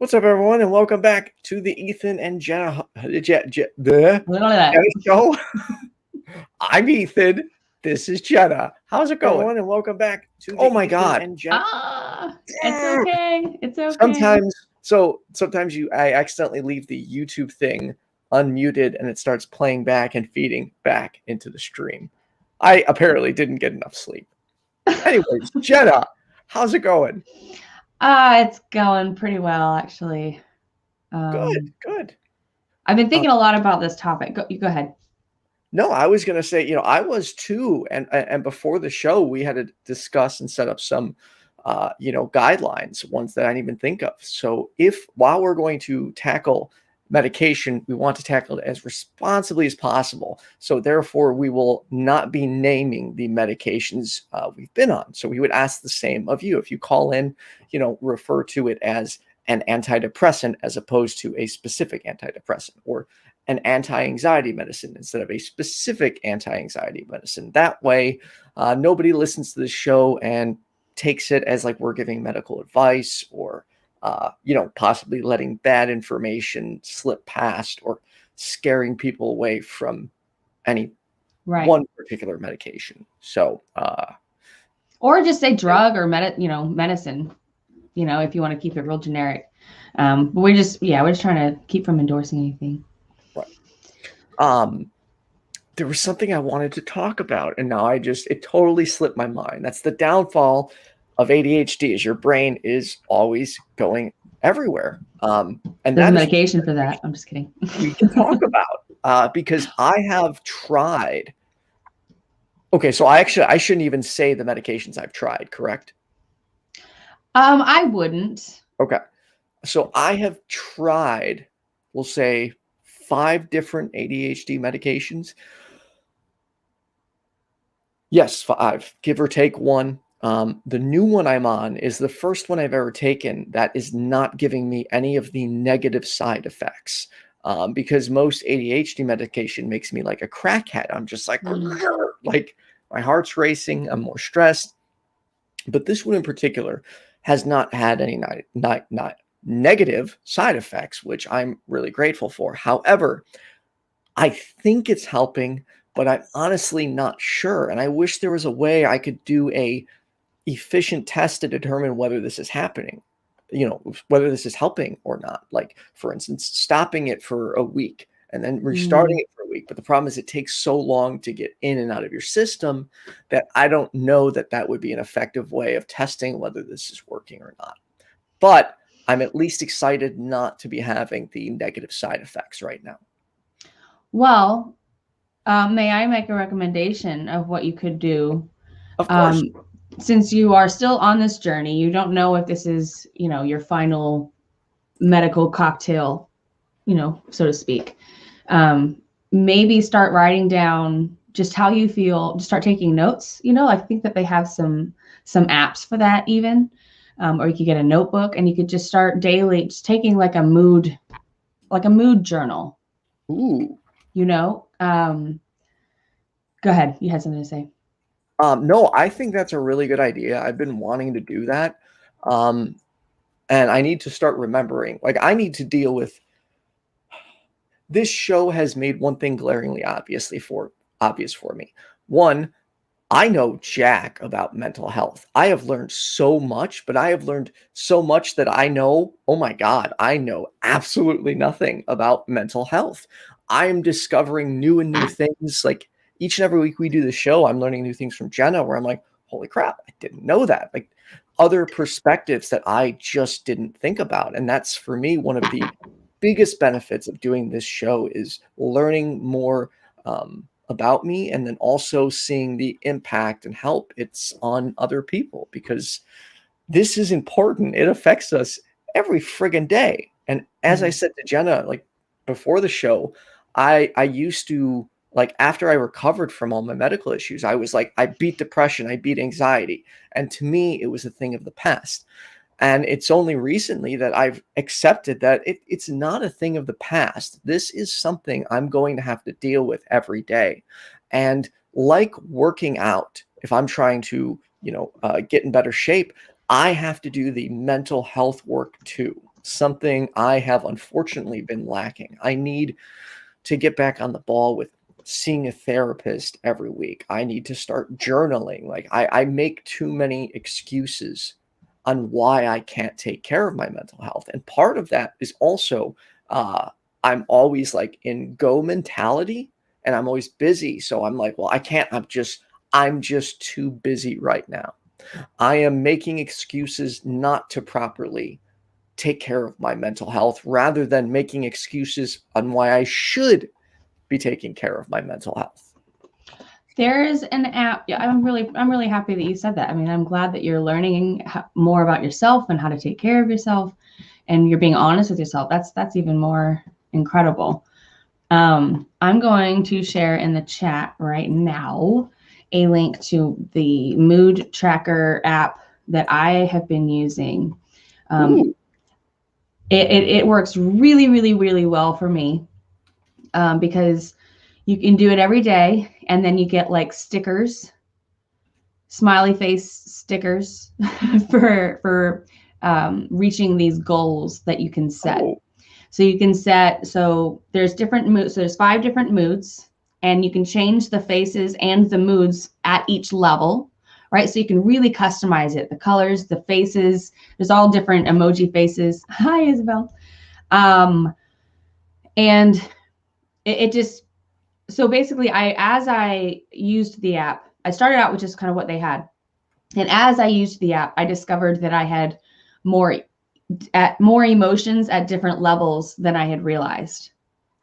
What's up, everyone, and welcome back to the Ethan and Jenna Show. I'm Ethan. This is Jenna. How's it going? And welcome back to the my God. And Jenna. It's okay. It's okay. Sometimes I accidentally leave the YouTube thing unmuted and it starts playing back and feeding back into the stream. I apparently didn't get enough sleep. Anyways, Jenna, how's it going? It's going pretty well, actually. Good. I've been thinking a lot about this topic. Go ahead. No, I was going to say, I was too. And before the show, we had to discuss and set up some, guidelines, ones that I didn't even think of. So while we're going to tackle medication, we want to tackle it as responsibly as possible. So therefore, we will not be naming the medications we've been on. So we would ask the same of you. If you call in, refer to it as an antidepressant as opposed to a specific antidepressant, or an anti-anxiety medicine instead of a specific anti-anxiety medicine. That way, nobody listens to the show and takes it as like we're giving medical advice, or possibly letting bad information slip past, or scaring people away from any one particular medication. So, or just say drug or medicine, if you want to keep it real generic. But we're just trying to keep from endorsing anything. Right. There was something I wanted to talk about, and now it totally slipped my mind. That's the downfall of ADHD, is your brain is always going everywhere. And there's medication for that. I'm just kidding. We can talk about because I have tried. Okay, so I shouldn't even say the medications I've tried, correct? I wouldn't. Okay. So I have tried, we'll say, 5 different ADHD medications. Yes, 5, give or take 1. The new one I'm on is the first one I've ever taken that is not giving me any of the negative side effects. Because most ADHD medication makes me like a crackhead. I'm just like, like my heart's racing. I'm more stressed. But this one in particular has not had any not negative side effects, which I'm really grateful for. However, I think it's helping, but I'm honestly not sure. And I wish there was a way I could do a efficient test to determine whether this is happening, whether this is helping or not. Like, for instance, stopping it for a week and then restarting it for a week. But the problem is it takes so long to get in and out of your system that I don't know that would be an effective way of testing whether this is working or not. But I'm at least excited not to be having the negative side effects right now. Well, may I make a recommendation of what you could do? Of course. Since you are still on this journey, you don't know if this is, your final medical cocktail, so to speak. Maybe start writing down just how you feel. Just start taking notes. I think that they have some apps for that even. Or you could get a notebook and you could just start daily, just taking like a mood journal. Ooh. Go ahead. You had something to say. No, I think that's a really good idea. I've been wanting to do that. And I need to start remembering, like, I need to deal with this show has made one thing glaringly obvious for me. One, I know jack about mental health. I have learned so much, but I have learned so much that I know, oh my God, I know absolutely nothing about mental health. I am discovering new things. Like, each and every week we do the show, I'm learning new things from Jenna where I'm like, holy crap, I didn't know that. Like, other perspectives that I just didn't think about. And that's, for me, one of the biggest benefits of doing this show is learning more about me, and then also seeing the impact and help it's on other people, because this is important. It affects us every friggin' day. And as I said to Jenna, like before the show, I used to, like, after I recovered from all my medical issues, I was like, I beat depression, I beat anxiety. And to me, it was a thing of the past. And it's only recently that I've accepted that it's not a thing of the past. This is something I'm going to have to deal with every day. And like working out, if I'm trying to, get in better shape, I have to do the mental health work too. something I have unfortunately been lacking. I need to get back on the ball with seeing a therapist every week. I need to start journaling. Like I make too many excuses on why I can't take care of my mental health. And part of that is also I'm always like in go mentality and I'm always busy. So I'm like, well, I can't, I'm just too busy right now. I am making excuses not to properly take care of my mental health rather than making excuses on why I should be taking care of my mental health. There's an app. Yeah, I'm really happy that you said that. I mean, I'm glad that you're learning more about yourself and how to take care of yourself, and you're being honest with yourself. That's even more incredible. I'm going to share in the chat right now a link to the mood tracker app that I have been using. It works really, really, really well for me because you can do it every day, and then you get like stickers, smiley face stickers for reaching these goals that you can set. So you can set, so there's different moods. So there's 5 different moods, and you can change the faces and the moods at each level, right? So you can really customize it. The colors, the faces, there's all different emoji faces. Hi, Isabel. And it just, so basically as I used the app, I started out with just kind of what they had. And as I used the app, I discovered that I had more emotions at different levels than I had realized.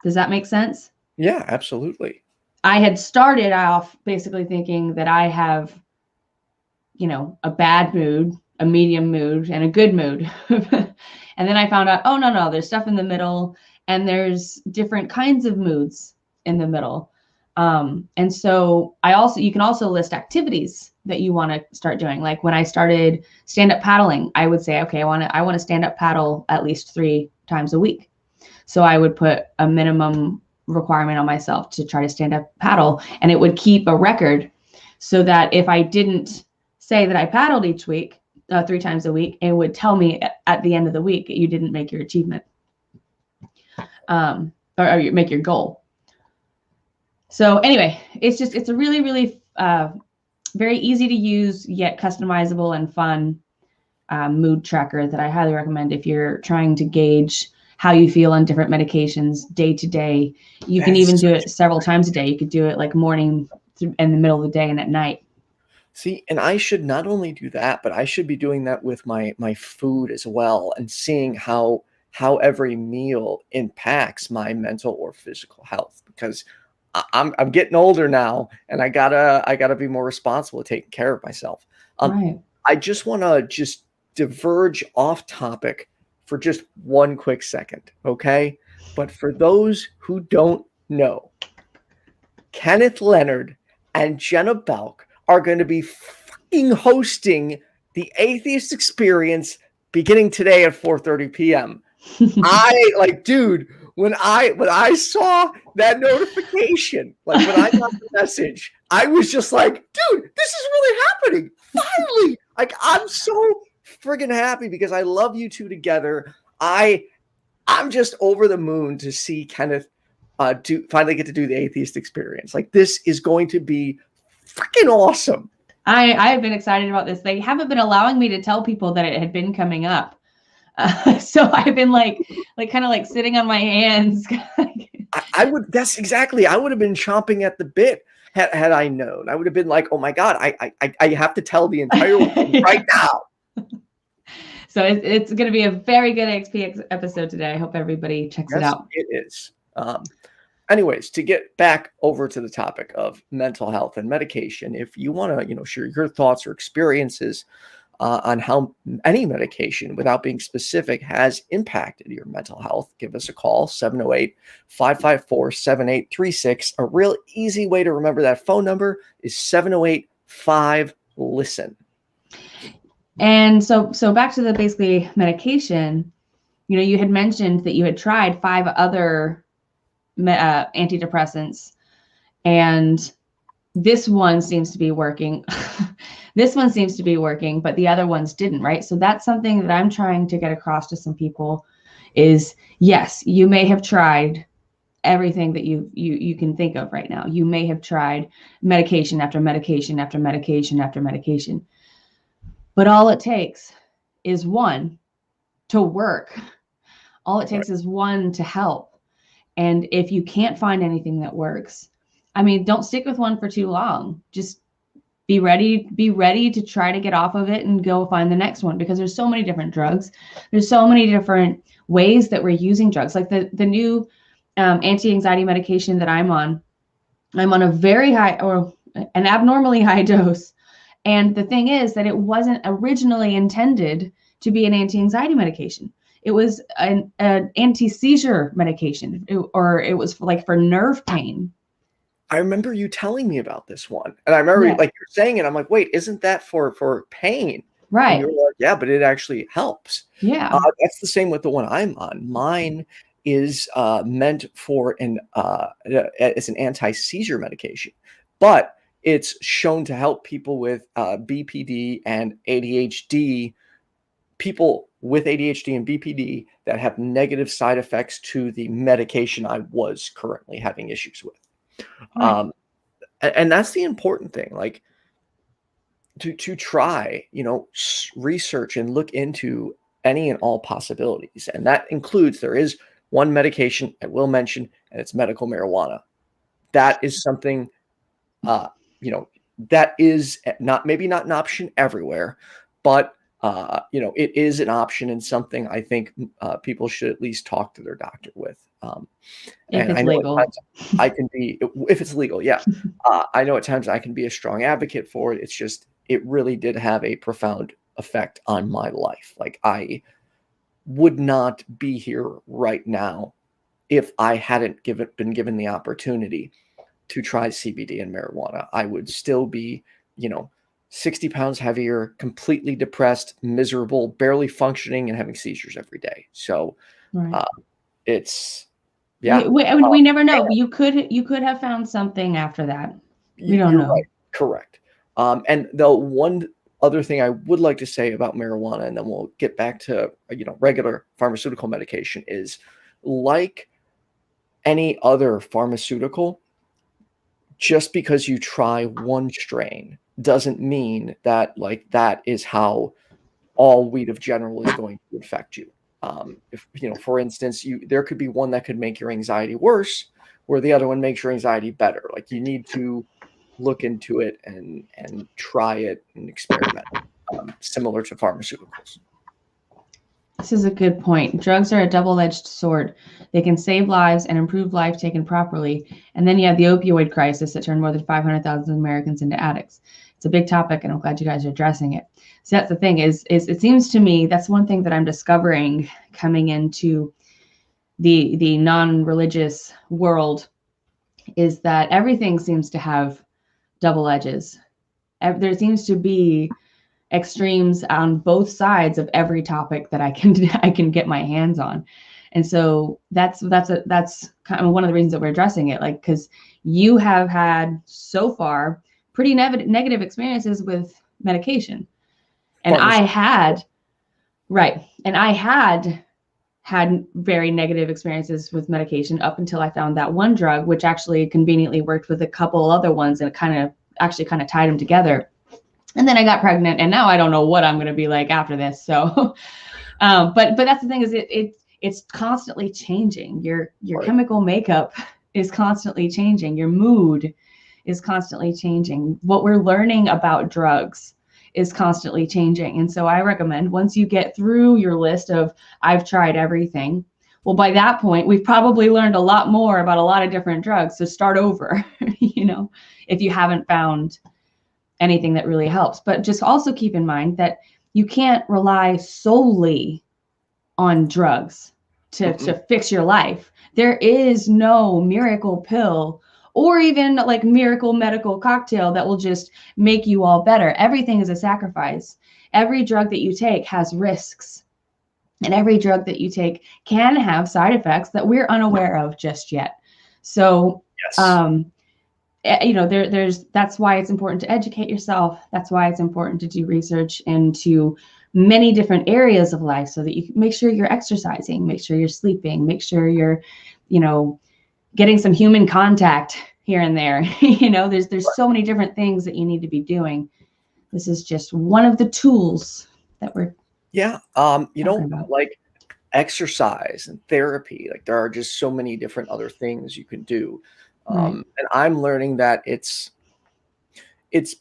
Does that make sense? Yeah, absolutely. I had started off basically thinking that I have, a bad mood, a medium mood, and a good mood. And then I found out, oh, no, there's stuff in the middle, and there's different kinds of moods in the middle. And so you can also list activities that you want to start doing. Like when I started stand-up paddling, I would say, okay, I want to stand up paddle at least 3 times a week. So I would put a minimum requirement on myself to try to stand up paddle, and it would keep a record so that if I didn't say that I paddled each week, 3 times a week, it would tell me at the end of the week, you didn't make your achievement, or you make your goal. So anyway, it's a really, really very easy to use yet customizable and fun mood tracker that I highly recommend if you're trying to gauge how you feel on different medications day to day. You can even do it several times a day. You could do it like morning, in the middle of the day, and at night. See, and I should not only do that, but I should be doing that with my food as well, and seeing how every meal impacts my mental or physical health, because I'm getting older now, and I gotta be more responsible at taking care of myself. Right. I just want to diverge off topic for just one quick second, okay? But for those who don't know, Kenneth, Leonard, and Jenna Belk are going to be fucking hosting the Atheist Experience beginning today at 4:30 p.m. Dude, when I saw that notification, like when I got the message, I was just like, dude, this is really happening. Finally. Like, I'm so friggin' happy because I love you two together. I'm just over the moon to see Kenneth finally get to do the Atheist Experience. Like, this is going to be freaking awesome. I have been excited about this. They haven't been allowing me to tell people that it had been coming up. So I've been like kind of like sitting on my hands. I would have been chomping at the bit had I known. I would have been like, oh my God, I have to tell the entire world right now. So it's going to be a very good XP episode today. I hope everybody checks it out. It is. Anyways, to get back over to the topic of mental health and medication, if you want to, share your thoughts or experiences on how any medication, without being specific, has impacted your mental health, give us a call, 708-554-7836. A real easy way to remember that phone number is 708-5-LISTEN. And so back to the basically medication, you had mentioned that you had tried 5 other antidepressants, and this one seems to be working. This one seems to be working, but the other ones didn't, right? So that's something that I'm trying to get across to some people is, yes, you may have tried everything that you can think of right now. You may have tried medication after medication after medication after medication. But all it takes is one to work. All it takes is one to help. And if you can't find anything that works, I mean, don't stick with one for too long. Just be ready to try to get off of it and go find the next one, because there's so many different drugs. There's so many different ways that we're using drugs. Like the new anti-anxiety medication that I'm on a very high, or an abnormally high dose. And the thing is that it wasn't originally intended to be an anti-anxiety medication. It was an anti-seizure medication, or it was for nerve pain. I remember you telling me about this one, and I remember like you're saying it. I'm like, wait, isn't that for pain? Right. And you're like, yeah, but it actually helps. Yeah. That's the same with the one I'm on. Mine is meant for it's an anti-seizure medication, but it's shown to help people with BPD and ADHD, people with ADHD and BPD that have negative side effects to the medication I was currently having issues with. Right. And that's the important thing, like to try, research and look into any and all possibilities. And that includes, there is one medication I will mention, and it's medical marijuana. That is something, that is maybe not an option everywhere, but it is an option, and something I think people should at least talk to their doctor with. If it's legal. I can be, if it's legal, yeah. I know at times I can be a strong advocate for it. It's just, it really did have a profound effect on my life. Like, I would not be here right now if I hadn't been given the opportunity to try CBD and marijuana. I would still be, 60 pounds heavier, completely depressed, miserable, barely functioning, and having seizures every day. So it's, yeah. We never know. You could have found something after that. We don't know. Right. Correct. And the one other thing I would like to say about marijuana, and then we'll get back to, regular pharmaceutical medication, is like any other pharmaceutical, just because you try one strain doesn't mean that that is how all weed of general is going to affect you. If, for instance, there could be one that could make your anxiety worse, where the other one makes your anxiety better. Like, you need to look into it and try it and experiment, similar to pharmaceuticals. This is a good point. Drugs are a double-edged sword. They can save lives and improve life taken properly. And then you have the opioid crisis that turned more than 500,000 Americans into addicts. It's a big topic, and I'm glad you guys are addressing it. So that's the thing, is it seems to me that's one thing that I'm discovering coming into the non-religious world, is that everything seems to have double edges. There seems to be extremes on both sides of every topic that I can get my hands on. And so that's kind of one of the reasons that we're addressing it, like, because you have had so far pretty negative experiences with medication. And I had very negative experiences with medication up until I found that one drug, which actually conveniently worked with a couple other ones, and it kind of tied them together. And then I got pregnant, and now I don't know what I'm going to be like after this. So, but that's the thing, is it's constantly changing. Your chemical makeup is constantly changing. Your mood is constantly changing. What we're learning about drugs is constantly changing. And so I recommend, once you get through your list of, I've tried everything, well, by that point, we've probably learned a lot more about a lot of different drugs. So start over, if you haven't found anything that really helps. But just also keep in mind that you can't rely solely on drugs to fix your life. There is no miracle pill or even like miracle medical cocktail that will just make you all better. Everything is a sacrifice. Every drug that you take has risks, and every drug that you take can have side effects that we're unaware of just yet. So, yes. That's why it's important to educate yourself. That's why it's important to do research and to many different areas of life so that you can make sure you're exercising, make sure you're sleeping, make sure you're, you know, getting some human contact here and there. You know, there's so many different things that you need to be doing. This is just one of the tools that we're about. Like exercise and therapy, like there are just so many different other things you can do. And I'm learning that it's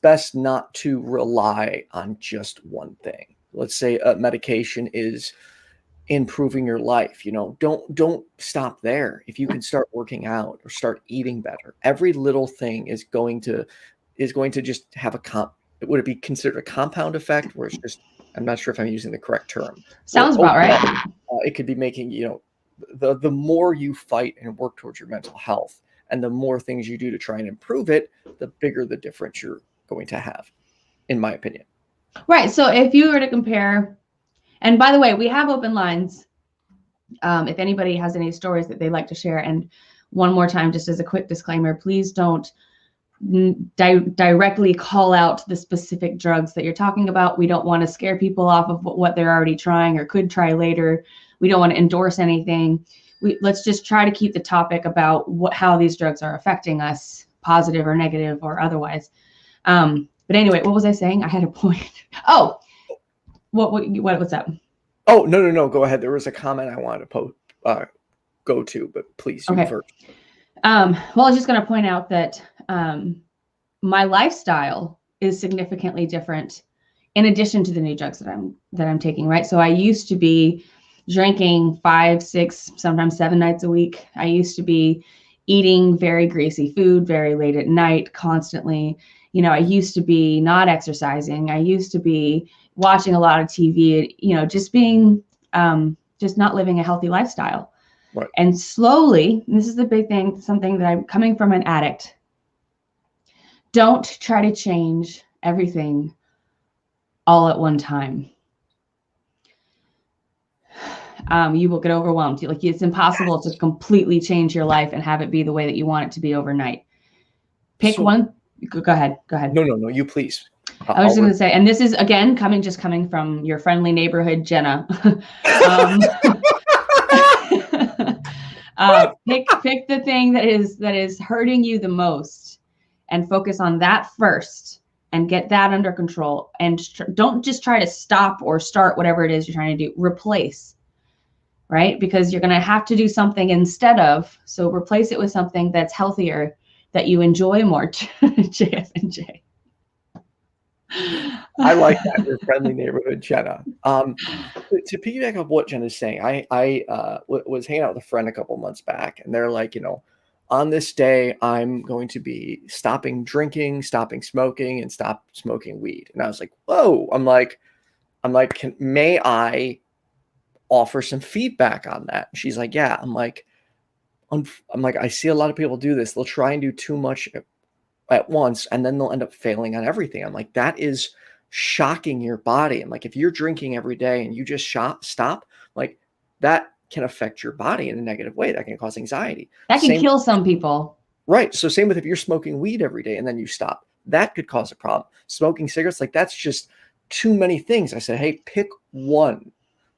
best not to rely on just one thing. Let's say a medication is improving your life, you know, don't stop there. If you can start working out or start eating better, every little thing is going to just have would it be considered a compound effect where it's just, I'm not sure if I'm using the correct term. Sounds about right. It could be making, you know, the more you fight and work towards your mental health and the more things you do to try and improve it, the bigger the difference you're going to have, in my opinion. Right. So if you were to compare, and by the way, we have open lines. If anybody has any stories that they'd like to share. And one more time, just as a quick disclaimer, please don't directly call out the specific drugs that you're talking about. We don't want to scare people off of what they're already trying or could try later. We don't want to endorse anything. Let's just try to keep the topic about how these drugs are affecting us, positive or negative or otherwise. But anyway, what was I saying? I had a point. Oh, what's up? Oh, no. Go ahead. There was a comment I wanted to go to, but please, you first. Well, I was just going to point out that my lifestyle is significantly different in addition to the new drugs that I'm taking, right? So I used to be drinking 5, 6, sometimes 7 nights a week. I used to be eating very greasy food very late at night, constantly. You know, I used to be not exercising. I used to be watching a lot of TV, you know, just being, just not living a healthy lifestyle. Right. And slowly, and this is the big thing, something that I'm coming from an addict. Don't try to change everything all at one time. You will get overwhelmed. Like, it's impossible to completely change your life and have it be the way that you want it to be overnight. Pick one. Go ahead. No, you please. I was just going to say, and this is again coming from your friendly neighborhood, Jenna. Pick the thing that is hurting you the most, and focus on that first, and get that under control. And don't just try to stop or start whatever it is you're trying to do. Replace, right? Because you're going to have to do something instead of. So replace it with something that's healthier, that you enjoy more. JFNJ. I like that, your friendly neighborhood, Jenna. To piggyback off what Jenna's saying, I was hanging out with a friend a couple months back, and they're like, you know, on this day, I'm going to be stopping drinking, stopping smoking, and stop smoking weed. And I was like, whoa. I'm like, may I offer some feedback on that? And she's like, yeah. I'm like, I see a lot of people do this. They'll try and do too much at once, and then they'll end up failing on everything. I'm like, that is shocking your body. And like, if you're drinking every day and you just stop, like, that can affect your body in a negative way. That can cause anxiety. That can kill some people. Right. So same with if you're smoking weed every day and then you stop, that could cause a problem. Smoking cigarettes, like, that's just too many things. I said, hey, pick one,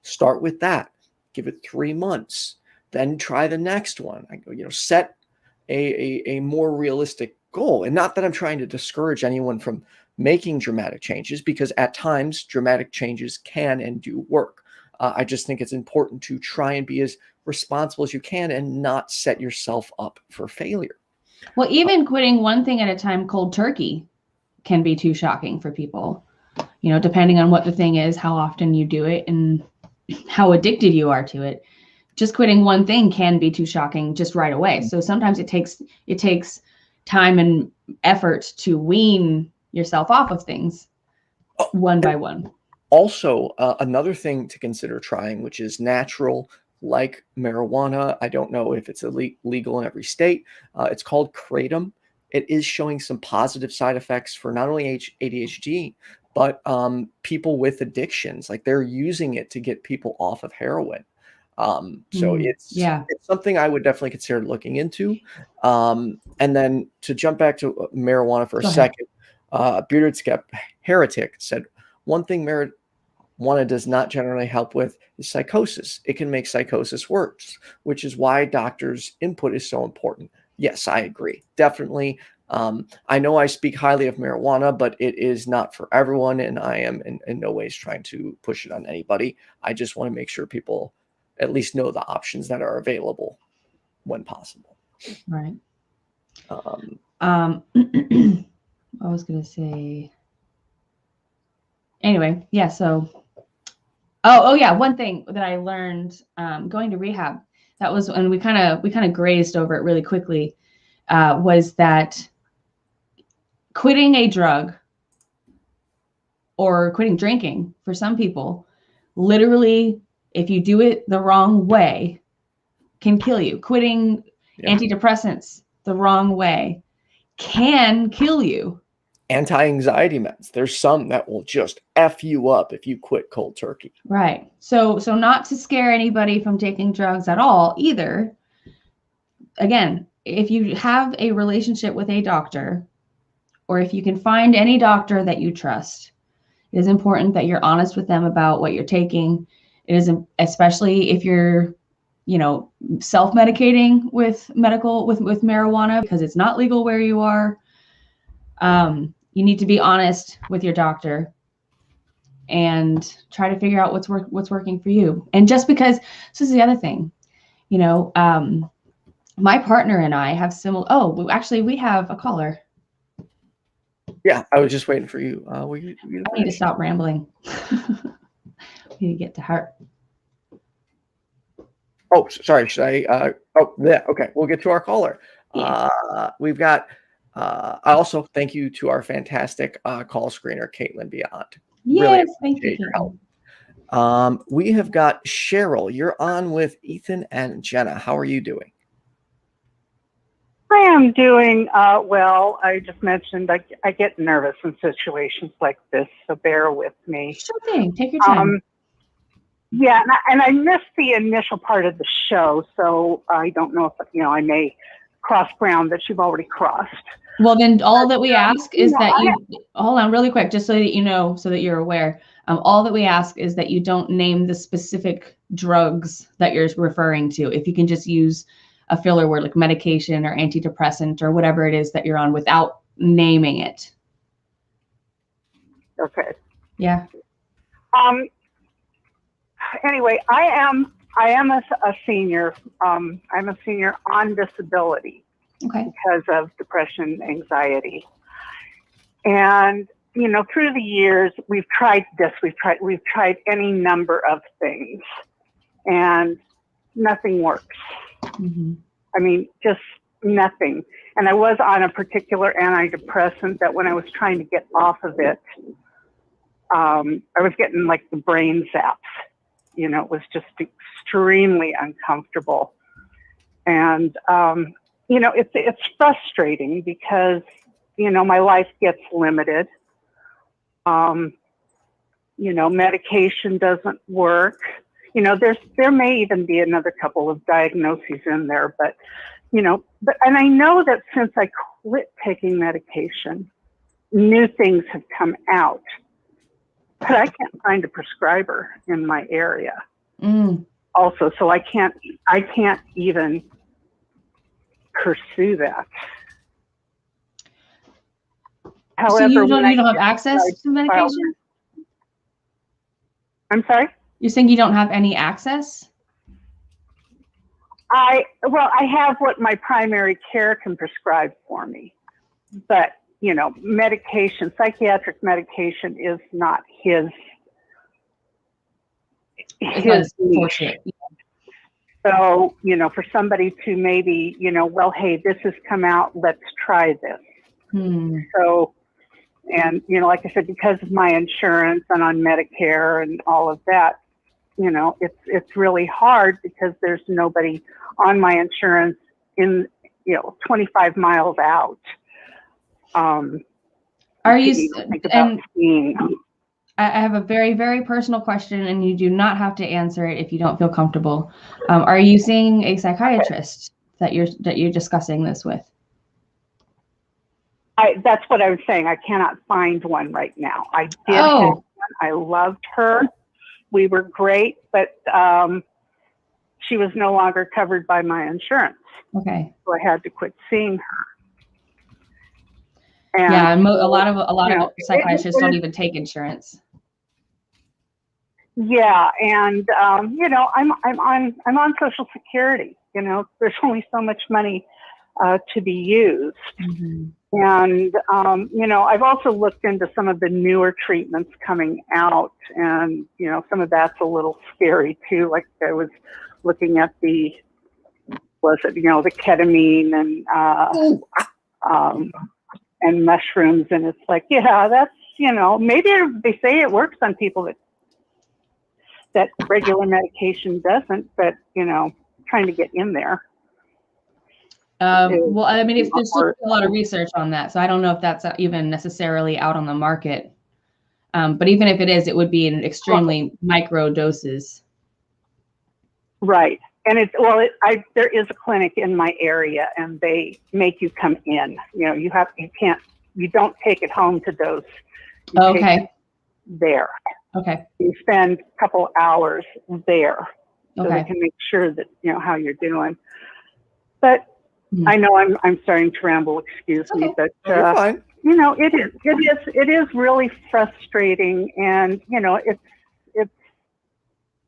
start with that, give it 3 months, then try the next one. I go, you know, set a more realistic goal. And not that I'm trying to discourage anyone from making dramatic changes, because at times dramatic changes can and do work. I just think it's important to try and be as responsible as you can and not set yourself up for failure. Well, even quitting one thing at a time cold turkey can be too shocking for people, you know, depending on what the thing is, how often you do it, and how addicted you are to it. Just quitting one thing can be too shocking just right away. So sometimes it takes time and effort to wean yourself off of things one by one. Also, another thing to consider trying, which is natural, like marijuana. I don't know if it's legal in every state. It's called kratom. It is showing some positive side effects for not only ADHD, but people with addictions. Like, they're using it to get people off of heroin. So it's something I would definitely consider looking into. And then to jump back to marijuana for a second, Bearded Skep Heretic said, one thing marijuana does not generally help with is psychosis. It can make psychosis worse, which is why doctors' input is so important. Yes, I agree. Definitely. I know I speak highly of marijuana, but it is not for everyone, and I am in no ways trying to push it on anybody. I just want to make sure people at least know the options that are available when possible. Right. I was going to say, anyway, yeah. So, oh yeah. One thing that I learned, going to rehab, that was, and we kind of grazed over it really quickly, was that quitting a drug or quitting drinking for some people, literally, if you do it the wrong way, can kill you. Quitting antidepressants the wrong way can kill you. Anti-anxiety meds. There's some that will just F you up if you quit cold turkey. Right. So not to scare anybody from taking drugs at all either. Again, if you have a relationship with a doctor, or if you can find any doctor that you trust, it is important that you're honest with them about what you're taking. It is, especially if you're, self-medicating with marijuana, because it's not legal where you are. You need to be honest with your doctor and try to figure out what's working for you. And just because, so this is the other thing, my partner and I have similar. Oh, actually, we have a caller. Yeah, I was just waiting for you. I need to stop rambling. We need to get to heart. Oh, sorry. Should I? Yeah. Okay, we'll get to our caller. Yeah. We've got. I also thank you to our fantastic call screener, Kaitlyn Beyond. Yes, really thank you. Your help. We have got Cheryl. You're on with Ethan and Jenna. How are you doing? I am doing well. I just mentioned I get nervous in situations like this, so bear with me. Sure thing. Take your time. Yeah, and I missed the initial part of the show, so I don't know if I may cross ground that you've already crossed. Well, then all that we ask is that you hold on really quick, just so that you know, so that you're aware. All that we ask is that you don't name the specific drugs that you're referring to. If you can just use a filler word like medication or antidepressant or whatever it is that you're on without naming it. Okay. Yeah. Anyway, I am a senior. I'm a senior on disability. Okay. Because of depression, anxiety. And, through the years, we've tried this, we've tried any number of things, and nothing works. Mm-hmm. I mean, just nothing. And I was on a particular antidepressant that when I was trying to get off of it, I was getting like the brain zaps. It was just extremely uncomfortable. And, it's frustrating because, my life gets limited. Medication doesn't work. There may even be another couple of diagnoses in there, but I know that since I quit taking medication, new things have come out, but I can't find a prescriber in my area. Also, so I can't even pursue that. However, so you don't have access to medication? I'm sorry? You're saying you don't have any access? I have what my primary care can prescribe for me, but medication, psychiatric medication is not his niche. So, for somebody to maybe, well, hey, this has come out, let's try this. So, and, like I said, because of my insurance and on Medicare and all of that, it's really hard because there's nobody on my insurance in, 25 miles out. Are you, and I have a very, very personal question, and you do not have to answer it if you don't feel comfortable. Are you seeing a psychiatrist that you're discussing this with? That's what I was saying. I cannot find one right now. I did have one. I loved her. we were great, but she was no longer covered by my insurance. Okay. So I had to quit seeing her. And yeah, and so, a lot of psychiatrists don't it, even take insurance. Yeah, and you know, I'm on Social Security. You know, there's only so much money to be used. Mm-hmm. And you know, I've also looked into some of the newer treatments coming out, and you know, some of that's a little scary too. Like I was looking at the ketamine and mushrooms, and it's like, yeah, that's, you know, maybe they say it works on people that regular medication doesn't, but you know, trying to get in there. Well, I mean, there's still a lot of research on that, so I don't know if that's even necessarily out on the market. But even if it is, it would be in extremely micro doses. Right. And there is a clinic in my area, and they make you come in. You know, you don't take it home to dose. You take it there. Okay. You spend a couple hours there, so okay. they can make sure that you know how you're doing. But I know I'm starting to ramble. Excuse me, but you're fine. You know, it is really frustrating, and you know, it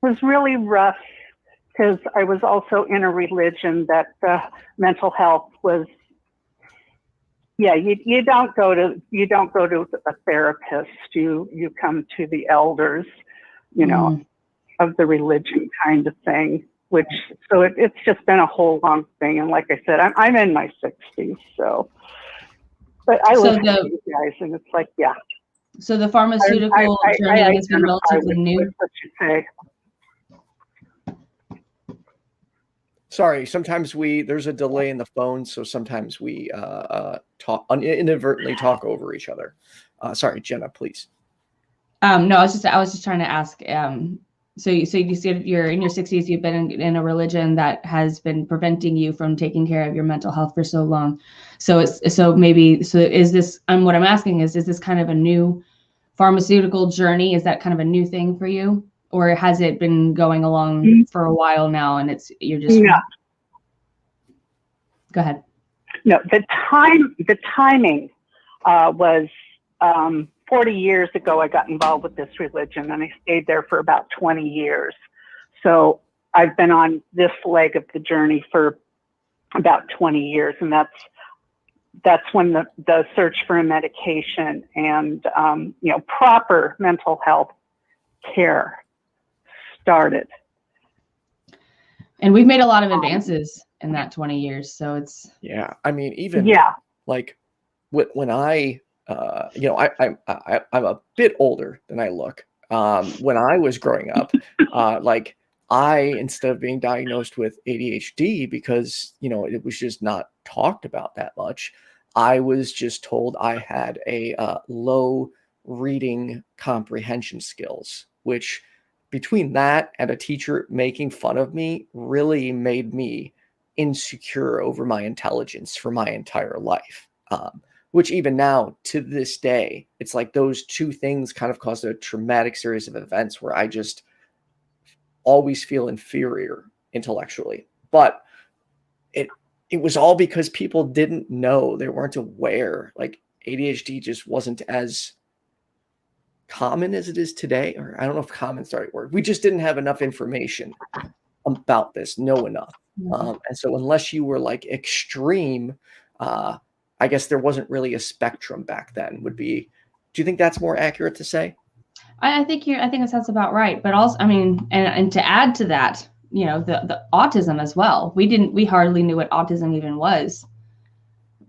was really rough because I was also in a religion that mental health was. Yeah, you don't go to a therapist. You come to the elders, you know, of the religion kind of thing. Which so it's just been a whole long thing. And like I said, I'm in my 60s, so. But I listen to you guys, and it's like, yeah. So the pharmaceutical journey has been relatively new. What you say. Sorry, sometimes there's a delay in the phone, so sometimes we inadvertently talk over each other. Sorry, Jenna, please. No, I was just trying to ask. So you said you're in your 60s. You've been in a religion that has been preventing you from taking care of your mental health for so long. So is this? What I'm asking is this kind of a new pharmaceutical journey? Is that kind of a new thing for you? Or has it been going along for a while now, and you're just Go ahead. No, the timing was 40 years ago. I got involved with this religion, and I stayed there for about 20 years. So I've been on this leg of the journey for about 20 years, and that's when the search for a medication and you know, proper mental health care started. And we've made a lot of advances in that 20 years. So it's. Yeah. I mean, even like when I, you know, I'm a bit older than I look. When I was growing up, like instead of being diagnosed with ADHD because, you know, it was just not talked about that much, I was just told I had a low reading comprehension skills, which between that and a teacher making fun of me really made me insecure over my intelligence for my entire life. Which even now to this day, it's like those two things kind of caused a traumatic series of events where I just always feel inferior intellectually. But it was all because people didn't know, they weren't aware. Like ADHD just wasn't as common as it is today, or I don't know if common is the right word. We just didn't have enough information about this, know enough. And so unless you were like extreme, I guess there wasn't really a spectrum back then. Do you think that's more accurate to say? I think that's about right. But also, I mean, and to add to that, you know, the autism as well. We hardly knew what autism even was,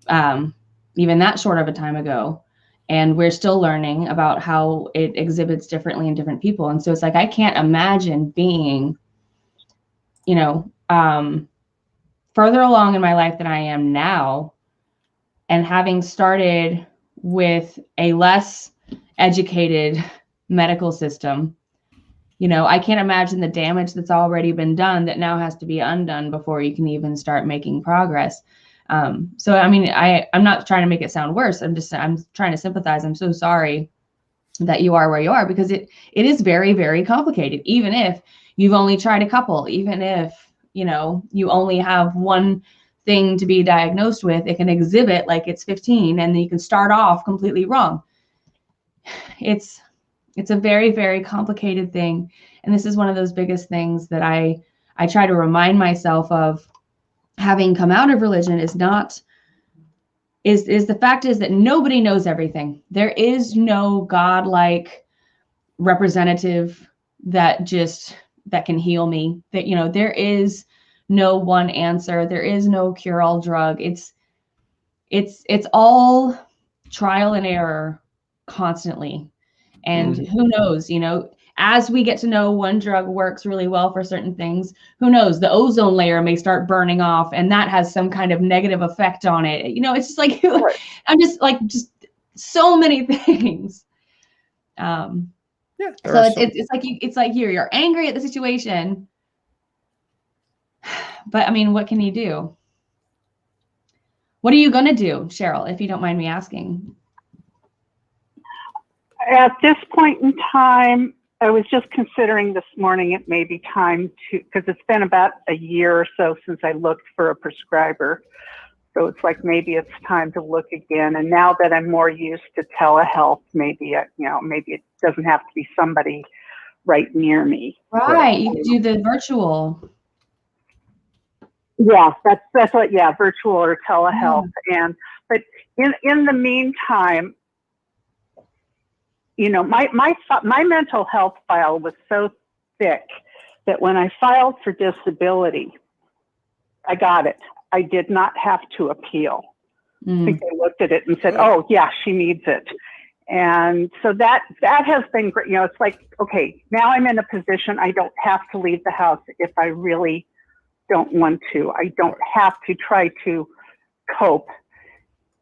even that short of a time ago. And we're still learning about how it exhibits differently in different people. And so it's like, I can't imagine being, you know, further along in my life than I am now, and having started with a less educated medical system. You know, I can't imagine the damage that's already been done that now has to be undone before you can even start making progress. So, I mean, I'm not trying to make it sound worse. I'm trying to sympathize. I'm so sorry that you are where you are, because it is very, very complicated. Even if you've only tried a couple, even if, you know, you only have one thing to be diagnosed with, it can exhibit like it's 15, and then you can start off completely wrong. It's a very, very complicated thing. And this is one of those biggest things that I try to remind myself of. Having come out of religion is the fact is that nobody knows everything. There is no God-like representative that can heal me. That, you know, there is no one answer. There is no cure-all drug. It's all trial and error constantly. And who knows, you know, as we get to know one drug works really well for certain things, who knows, the ozone layer may start burning off, and that has some kind of negative effect on it. You know, it's just like, I'm just like, just so many things. So it's like you're angry at the situation, but I mean, what can you do? What are you going to do, Cheryl, if you don't mind me asking? At this point in time, I was just considering this morning it may be time to, because it's been about a year or so since I looked for a prescriber. So it's like maybe it's time to look again. And now that I'm more used to telehealth, maybe maybe it doesn't have to be somebody right near me. Right, you could do the virtual. Yeah, that's what. Yeah, virtual or telehealth. But in the meantime, you know, my mental health file was so thick that when I filed for disability, I got it. I did not have to appeal. I think they looked at it and said, "Oh, yeah, she needs it." And so that has been great. You know, it's like, okay, now I'm in a position I don't have to leave the house if I really don't want to. I don't have to try to cope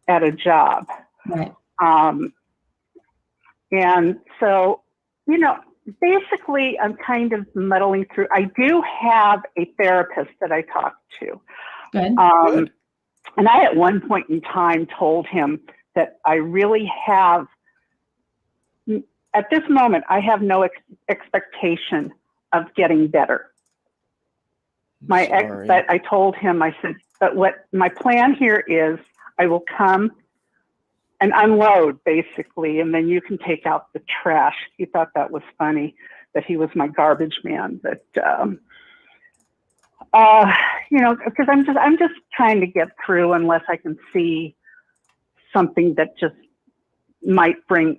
at a job. Right. And so, you know, basically I'm kind of muddling through. I do have a therapist that I talk to. Good. Good. And I, at one point in time, told him that I really have, at this moment, I have no expectation of getting better. But I told him, I said, but what my plan here is, I will come and unload, basically, and then you can take out the trash. He thought that was funny, that he was my garbage man. But you know, because I'm just trying to get through unless I can see something that just might bring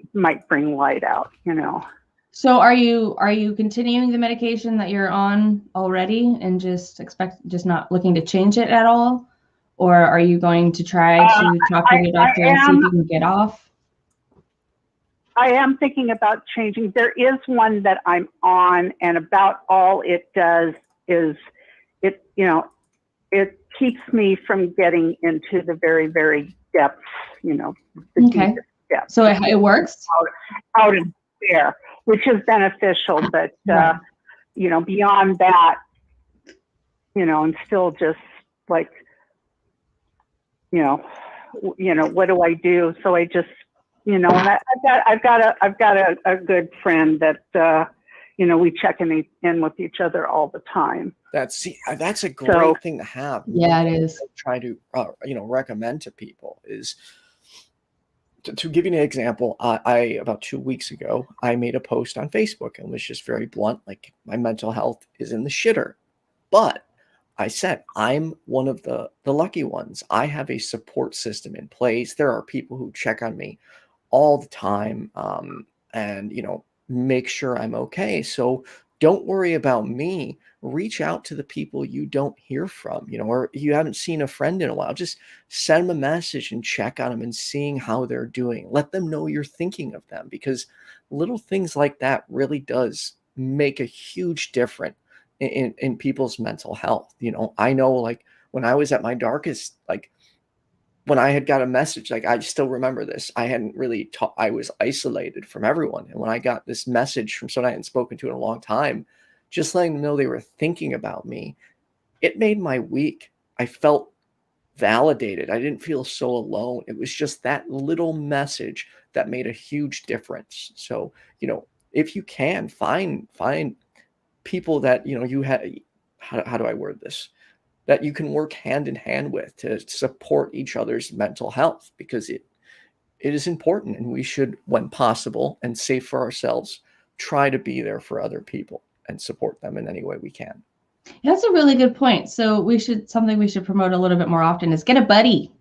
light out, you know. So are you continuing the medication that you're on already and just not looking to change it at all? Or are you going to try to talk to your doctor and see if you can get off? I am thinking about changing. There is one that I'm on, and about all it does is it, you know, it keeps me from getting into the very, very depths, you know, the deepest depths. So it works? Out in there, which is beneficial, but, you know, beyond that, you know, I'm still just like, you know, what do I do? So I just, you know, and I've got a good friend that, you know, we check in with each other all the time. That's a great thing to have. Yeah, it is. Try to, you know, recommend to people is to give you an example. I about 2 weeks ago, I made a post on Facebook and was just very blunt, like, my mental health is in the shitter, but I said, I'm one of the lucky ones. I have a support system in place. There are people who check on me all the time, and, you know, make sure I'm okay. So don't worry about me. Reach out to the people you don't hear from, you know, or you haven't seen a friend in a while. Just send them a message and check on them and seeing how they're doing. Let them know you're thinking of them, because little things like that really does make a huge difference in people's mental health. You know, I know, like, when I was at my darkest, like, when I had got a message, like, I still remember this. I hadn't really I was isolated from everyone. And when I got this message from someone I hadn't spoken to in a long time, just letting them know they were thinking about me, it made my week. I felt validated. I didn't feel so alone. It was just that little message that made a huge difference. So, if you can find people that, you have, how do I word this? That you can work hand in hand with to support each other's mental health, because it is important, and we should, when possible and safe for ourselves, try to be there for other people and support them in any way we can. That's a really good point. So something we should promote a little bit more often is get a buddy.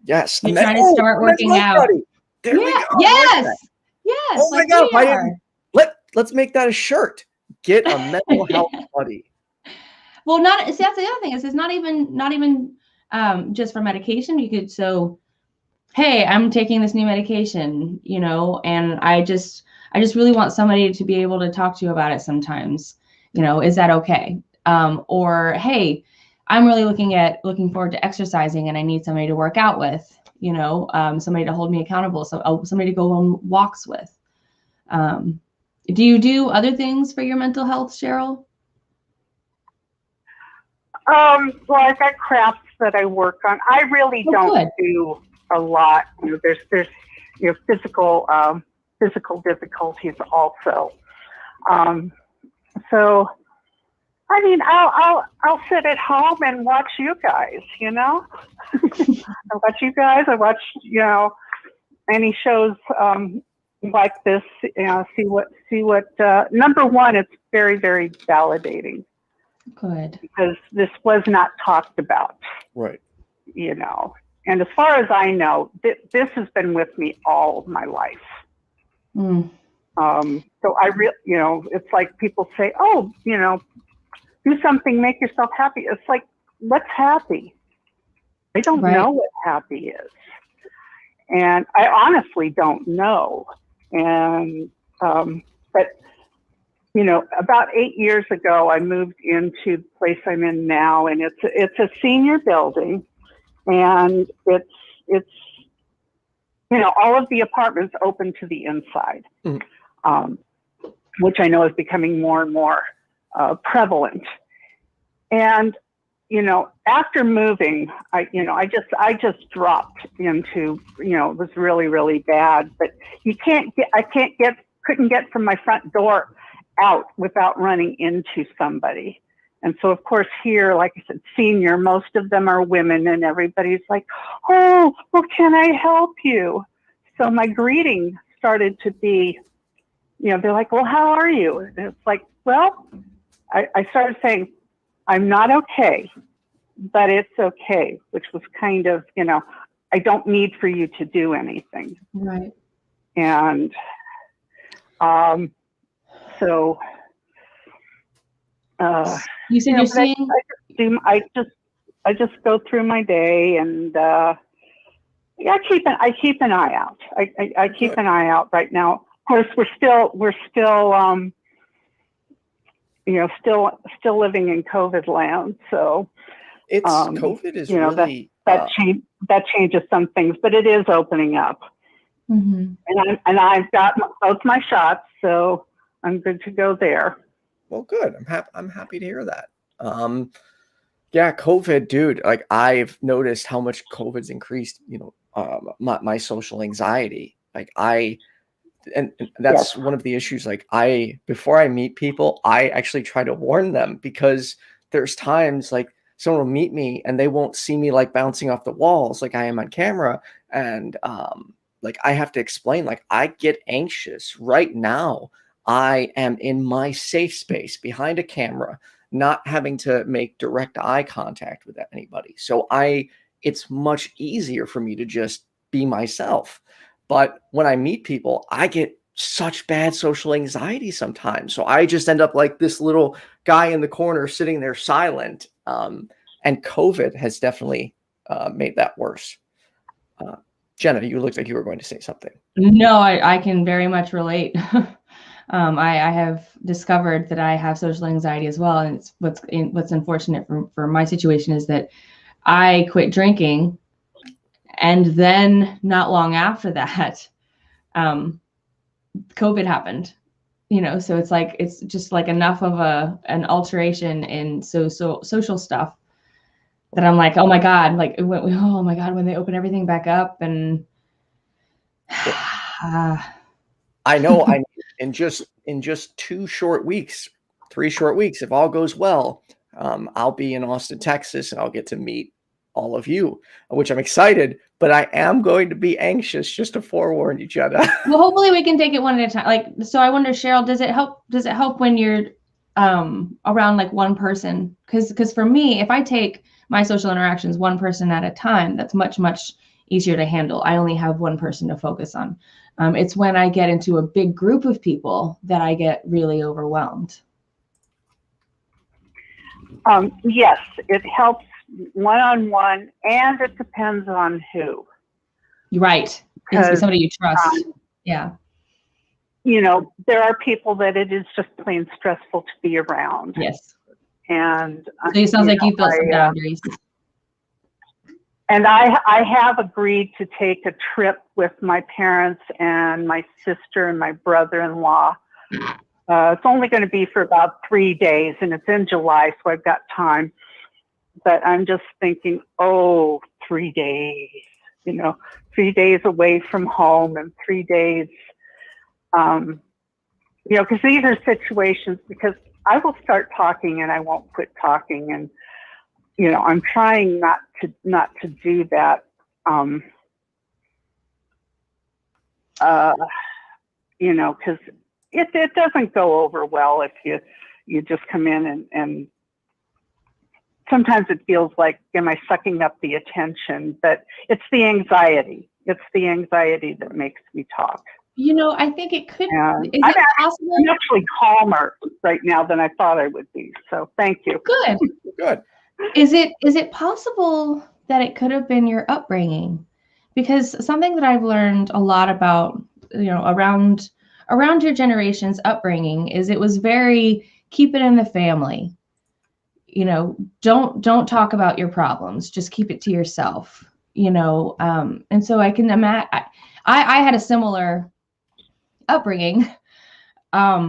Yes. You're trying to start working out. Buddy. There we go. Yes. Yes. Oh my God. Let's make that a shirt. Get a mental health buddy. Well, that's the other thing. It's not even just for medication. You could, hey, I'm taking this new medication, and I just really want somebody to be able to talk to you about it sometimes. Is that okay? Or, hey, I'm really looking forward to exercising, and I need somebody to work out with, somebody to hold me accountable. So somebody to go on walks with. Do you do other things for your mental health, Cheryl? Well, I've got crafts that I work on. I really don't do a lot. There's physical difficulties also. So, I mean, I'll sit at home and watch you guys. I watch you guys. I watch any shows like this. See what. Number one, it's very, very validating. Good. Because this was not talked about. Right. And as far as I know, this has been with me all of my life. So I it's like people say, oh, do something, make yourself happy. It's like, what's happy? I don't know what happy is. And I honestly don't know. And, but about 8 years ago, I moved into the place I'm in now, and it's a senior building, and it's all of the apartments open to the inside, which I know is becoming more and more prevalent. And after moving, I just dropped into it was really, really bad. But couldn't get from my front door out without running into somebody. And so, of course, here, like I said, senior, most of them are women, and everybody's like, oh, well, can I help you? So my greeting started to be, they're like, well, how are you? And it's like, well, I started saying, I'm not okay, but it's okay, which was kind of, I don't need for you to do anything. Right. And, so, you said you're seeing. I just go through my day, and I keep an eye out. I keep an eye out right now. Of course, we're still living in COVID land. So COVID is really that changes some things, but it is opening up. Mm-hmm. And I've got both my shots, so I'm good to go there. Well, good. I'm happy to hear that. Yeah, COVID, dude. Like, I've noticed how much COVID's increased. My social anxiety. Like, and that's one of the issues. Like, before I meet people, I actually try to warn them, because there's times like someone will meet me and they won't see me like bouncing off the walls like I am on camera, and like I have to explain, like, I get anxious right now. I am in my safe space behind a camera, not having to make direct eye contact with anybody. So it's much easier for me to just be myself. But when I meet people, I get such bad social anxiety sometimes. So I just end up like this little guy in the corner sitting there silent. And COVID has definitely made that worse. Jenna, you looked like you were going to say something. No, I can very much relate. I have discovered that I have social anxiety as well. And it's what's unfortunate for my situation is that I quit drinking, and then not long after that, COVID happened. So it's just like enough of an alteration in social stuff that I'm like, oh my God, like, oh my God, when they open everything back up and I know in just 3 short weeks, if all goes well, I'll be in Austin, Texas, and I'll get to meet all of you, which I'm excited, but I am going to be anxious, just to forewarn you, Jenna. Well, hopefully we can take it one at a time. Like, so I wonder, Cheryl, does it help when you're around like one person? Because for me, if I take my social interactions one person at a time, that's much, much easier to handle. I only have one person to focus on. It's when I get into a big group of people that I get really overwhelmed. Yes, it helps one-on-one, and it depends on who. Right. It has to be somebody you trust. Yeah. You know, there are people that it is just plain stressful to be around. Yes. And so it sounds like you built some boundaries. And I have agreed to take a trip with my parents and my sister and my brother-in-law. It's only going to be for about 3 days, and it's in July, so I've got time. But I'm just thinking, 3 days, 3 days away from home and 3 days, because these are situations, because I will start talking and I won't quit talking. And, I'm trying not to do that. Because it doesn't go over well if you just come in and sometimes it feels like, am I sucking up the attention? But it's the anxiety. It's the anxiety that makes me talk. I think it could. I'm actually calmer right now than I thought I would be. So thank you. Good. Good. Is it possible that it could have been your upbringing? Because something that I've learned a lot about, around your generation's upbringing is it was very keep it in the family. Don't talk about your problems. Just keep it to yourself. And so I can imagine. I had a similar upbringing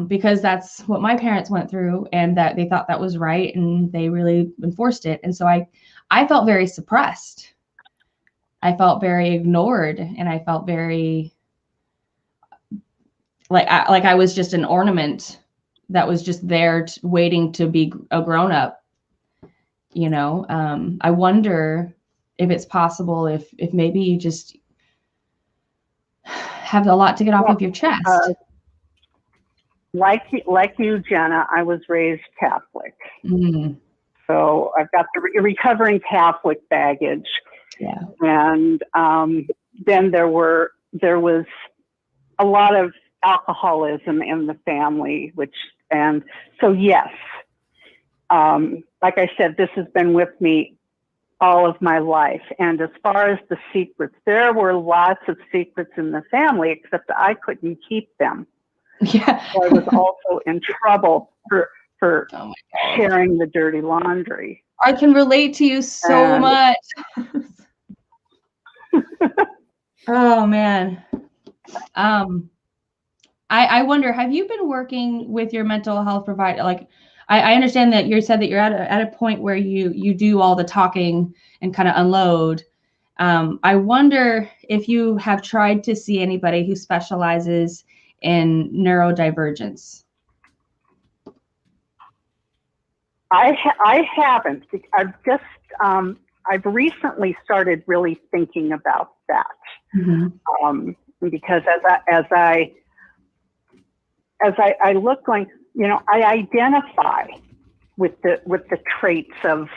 because that's what my parents went through, and that they thought that was right, and they really enforced it. And so I felt very suppressed. I felt very ignored, and I felt very like I was just an ornament that was just there waiting to be a grown up. I wonder if it's possible if maybe you just have a lot to get off of your chest. Like you, Jenna, I was raised Catholic. Mm-hmm. So I've got the recovering Catholic baggage. Yeah. And then there was a lot of alcoholism in the family, and so yes, like I said, this has been with me all of my life. And as far as the secrets, there were lots of secrets in the family, except I couldn't keep them. Yeah. So I was also in trouble for sharing the dirty laundry. I can relate to you so much. Oh man. I wonder, have you been working with your mental health provider? Like, I understand that you said that you're at a point where you do all the talking and kind of unload. I wonder if you have tried to see anybody who specializes in neurodivergence. I haven't. I've recently started really thinking about that. Mm-hmm. Because as I look going, I identify with the traits of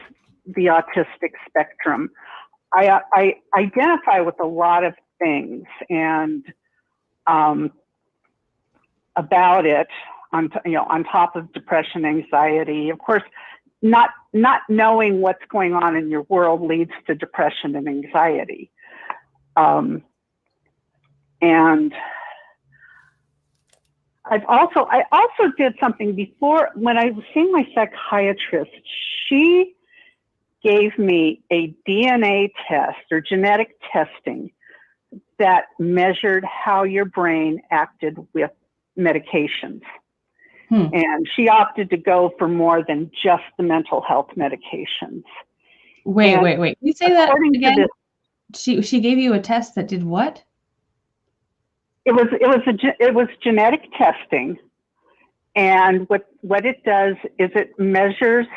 the autistic spectrum. I identify with a lot of things, and about it on top of depression, anxiety. Of course, not knowing what's going on in your world leads to depression and anxiety. And I also did something before when I was seeing my psychiatrist. She gave me a DNA test or genetic testing that measured how your brain acted with medications. And she opted to go for more than just the mental health medications. Wait. Can you say that again? This, she gave you a test that did what? It was genetic testing, and what it does is it measures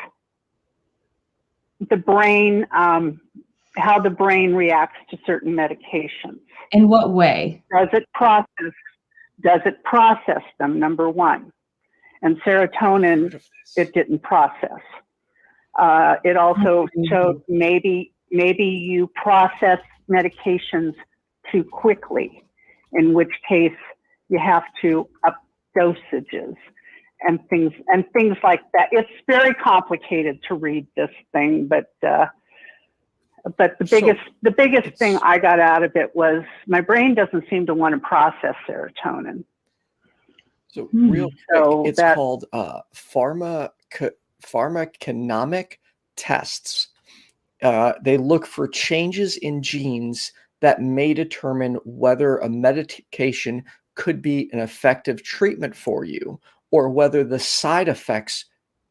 the brain, how the brain reacts to certain medications. In what way? Does it process them, number one? And serotonin, it didn't process. It also showed maybe you process medications too quickly, in which case you have to up dosages and things like that. It's very complicated to read this thing, but the biggest thing I got out of it was my brain doesn't seem to want to process serotonin. So real quick, it's called pharmacogenomic tests. They look for changes in genes that may determine whether a medication could be an effective treatment for you or whether the side effects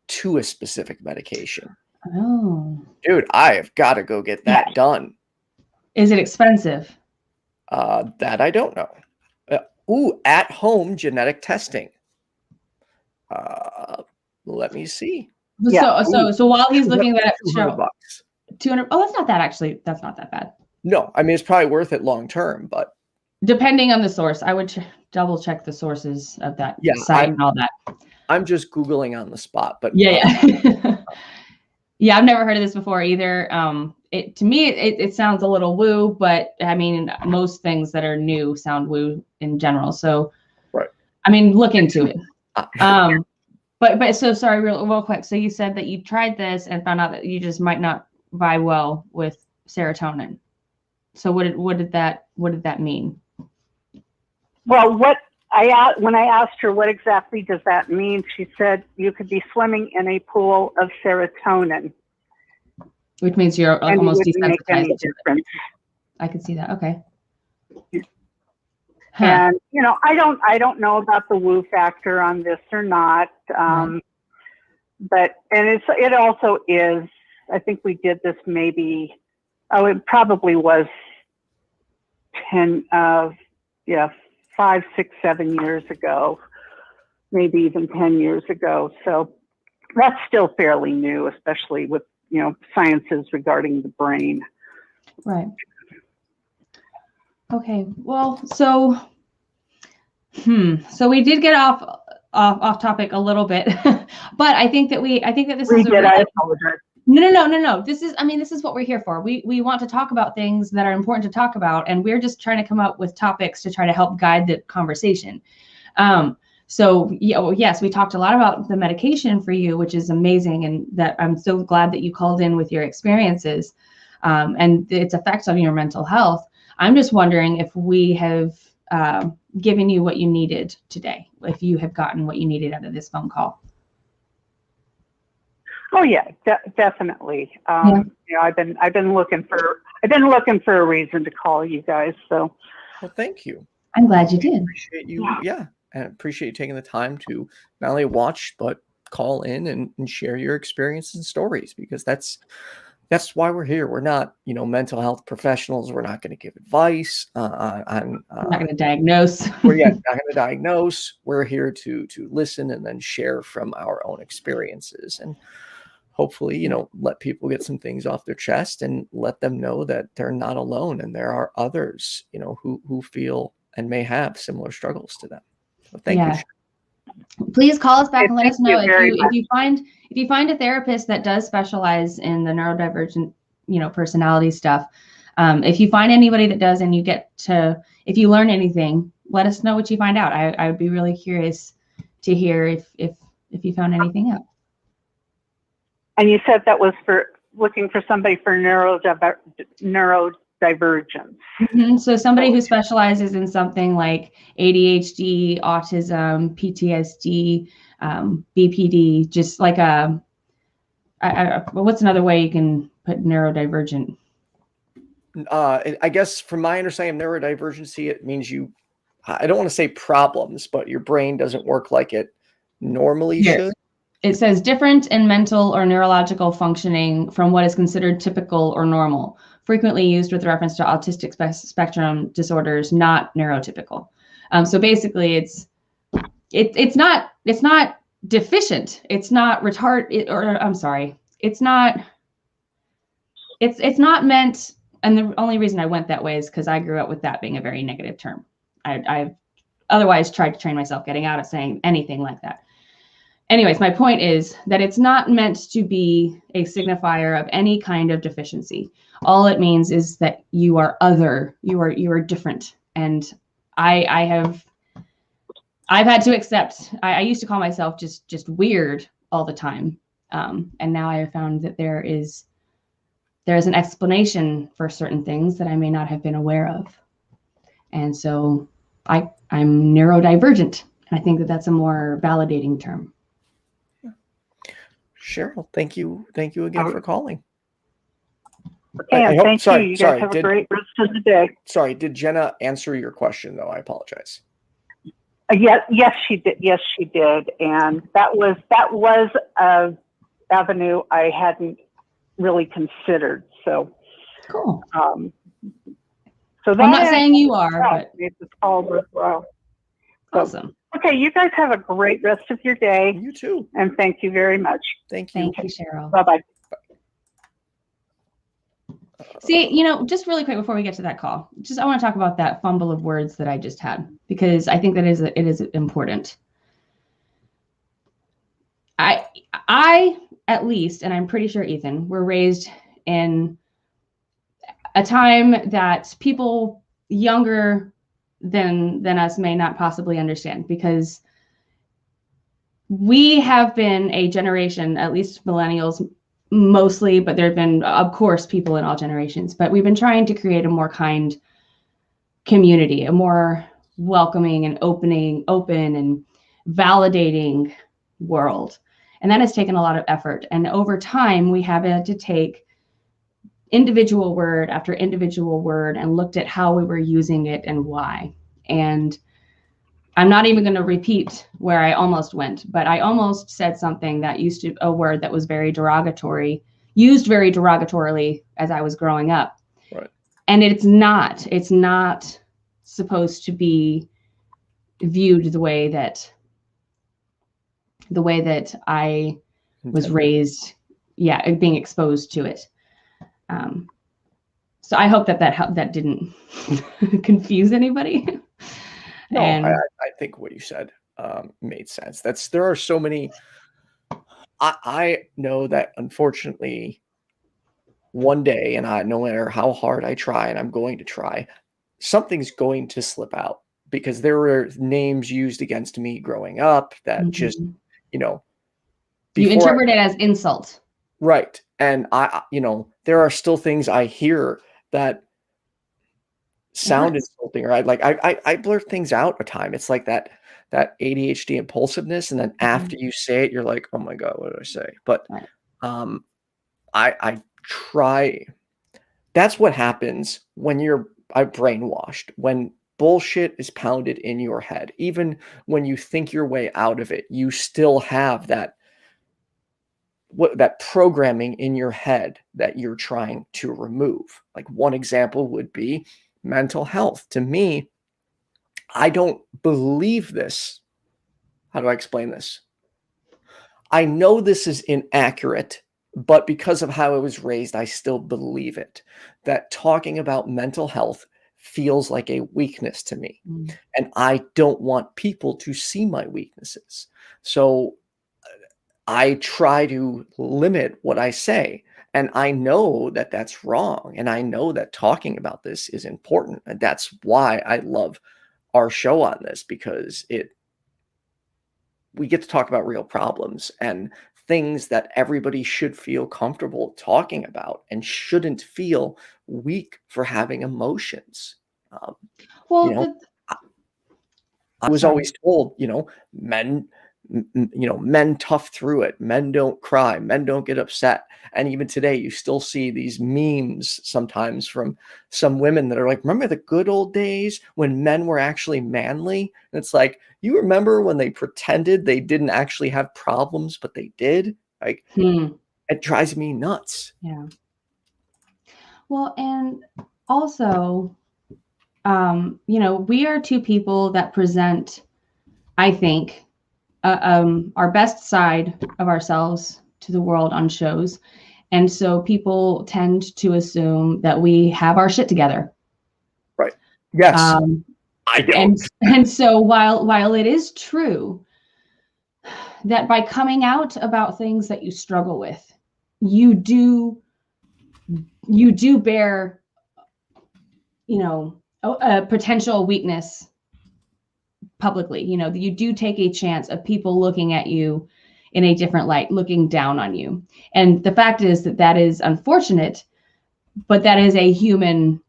to a specific medication. Oh. Dude, I have got to go get that done. Is it expensive? That I don't know. At-home genetic testing. Let me see. So while he's looking that up, $200. 200. Oh, that's not that bad. No, I mean, it's probably worth it long term, but depending on the source, I would double check the sources of that site and all that. I'm just Googling on the spot, but yeah. Yeah, I've never heard of this before either. To me, it sounds a little woo, but I mean, most things that are new sound woo in general. So, right. I mean, look into it. But so sorry, real quick. So you said that you tried this and found out that you just might not vibe well with serotonin. So what did that mean? Well, when I asked her what exactly does that mean, she said you could be swimming in a pool of serotonin, which means you're almost desensitized to it. I could see that. Okay. Huh. And I don't know about the woo factor on this or not, but it also is. I think we did this maybe. Oh, it probably was 5, 6, 7 years ago, maybe even 10 years ago. So that's still fairly new, especially with, sciences regarding the brain. Right. Okay. Well, so we did get off topic a little bit, but I think that this is I apologize. No. This is what we're here for. We want to talk about things that are important to talk about, and we're just trying to come up with topics to try to help guide the conversation. So yes, we talked a lot about the medication for you, which is amazing, and that I'm so glad that you called in with your experiences and its effects on your mental health. I'm just wondering if we have given you what you needed today, if you have gotten what you needed out of this phone call. Oh yeah, definitely. I've been looking for a reason to call you guys. So, well, thank you. I'm glad you did. Appreciate you. Yeah, and appreciate you taking the time to not only watch but call in and share your experiences and stories, because that's why we're here. We're not, mental health professionals. We're not going to give advice. We're not going to diagnose. We're not going to diagnose. We're here to listen and then share from our own experiences, and hopefully, let people get some things off their chest and let them know that they're not alone and there are others, who feel and may have similar struggles to them. So thank you. Please call us back and let us know if you find a therapist that does specialize in the neurodivergent, personality stuff. If you find anybody that does, and if you learn anything, let us know what you find out. I would be really curious to hear if you found anything out. And you said that was for looking for somebody for neurodivergence. Mm-hmm. So somebody who specializes in something like ADHD, autism, PTSD, BPD, just like what's another way you can put neurodivergent? I guess from my understanding of neurodivergency, it means I don't want to say problems, but your brain doesn't work like it normally should. it says different in mental or neurological functioning from what is considered typical or normal, frequently used with reference to autistic spectrum disorders, not neurotypical. So basically it's not deficient. It's not retard, it's not meant. And the only reason I went that way is because I grew up with that being a very negative term. I've otherwise tried to train myself getting out of saying anything like that. Anyways, my point is that it's not meant to be a signifier of any kind of deficiency. All it means is that you are other, you are different. And I've had to accept, I used to call myself just weird all the time. And now I have found that there is an explanation for certain things that I may not have been aware of. And so I'm neurodivergent. And I think that that's a more validating term. Cheryl, thank you again for calling. Okay, thank you. You guys have a great rest of the day. Sorry, did Jenna answer your question though? I apologize. Yes, she did. Yes, she did. And that was a avenue I hadn't really considered. So cool. So that I'm not saying you are, but it's all worthwhile. Awesome. Okay, you guys have a great rest of your day. You too. And thank you very much. Thank you. Thank you, Cheryl. Bye-bye. See, just really quick before we get to that call, I want to talk about that fumble of words that I just had, because I think that it is important. I at least, and I'm pretty sure Ethan, were raised in a time that people younger than us may not possibly understand, because we have been a generation, at least millennials mostly, but there have been, of course, people in all generations, but we've been trying to create a more kind community, a more welcoming and open and validating world. And that has taken a lot of effort. And over time, we have had to take individual word after individual word and looked at how we were using it and why. And I'm not even going to repeat where I almost went, but I almost said something that a word that was very derogatory, used very derogatorily as I was growing up. Right. And it's not supposed to be viewed the way that I was raised, being exposed to it. So I hope that didn't confuse anybody. No, I think what you said made sense. There are so many. I know that unfortunately, one day, and no matter how hard I try, and I'm going to try, something's going to slip out, because there were names used against me growing up that just, you interpret it as insult. Right. And there are still things I hear that sound insulting, or I blur things out a time. It's like that ADHD impulsiveness, and then after you say it, you're like, oh my God, what did I say? But I try. That's what happens when you're brainwashed, when bullshit is pounded in your head. Even when you think your way out of it, you still have that programming in your head that you're trying to remove. Like, one example would be mental health. To me, I don't believe this. How do I explain this? I know this is inaccurate, but because of how I was raised, I still believe it. That talking about mental health feels like a weakness to me. And I don't want people to see my weaknesses. So I try to limit what I say. And I know that that's wrong. And I know that talking about this is important. And that's why I love our show on this, because we get to talk about real problems and things that everybody should feel comfortable talking about, and shouldn't feel weak for having emotions. I was always told, men men tough through it. Men don't cry. Men don't get upset. And even today, you still see these memes sometimes from some women that are like, remember the good old days when men were actually manly? And it's like, you remember when they pretended they didn't actually have problems, but they did? Like, it drives me nuts. Yeah. Well, and also, we are two people that present, I think, our best side of ourselves to the world on shows. And so people tend to assume that we have our shit together. Right. Yes. I don't. And so while it is true that by coming out about things that you struggle with, you do bear, a potential weakness publicly. You do take a chance of people looking at you in a different light, looking down on you. And the fact is that is unfortunate, but that is a human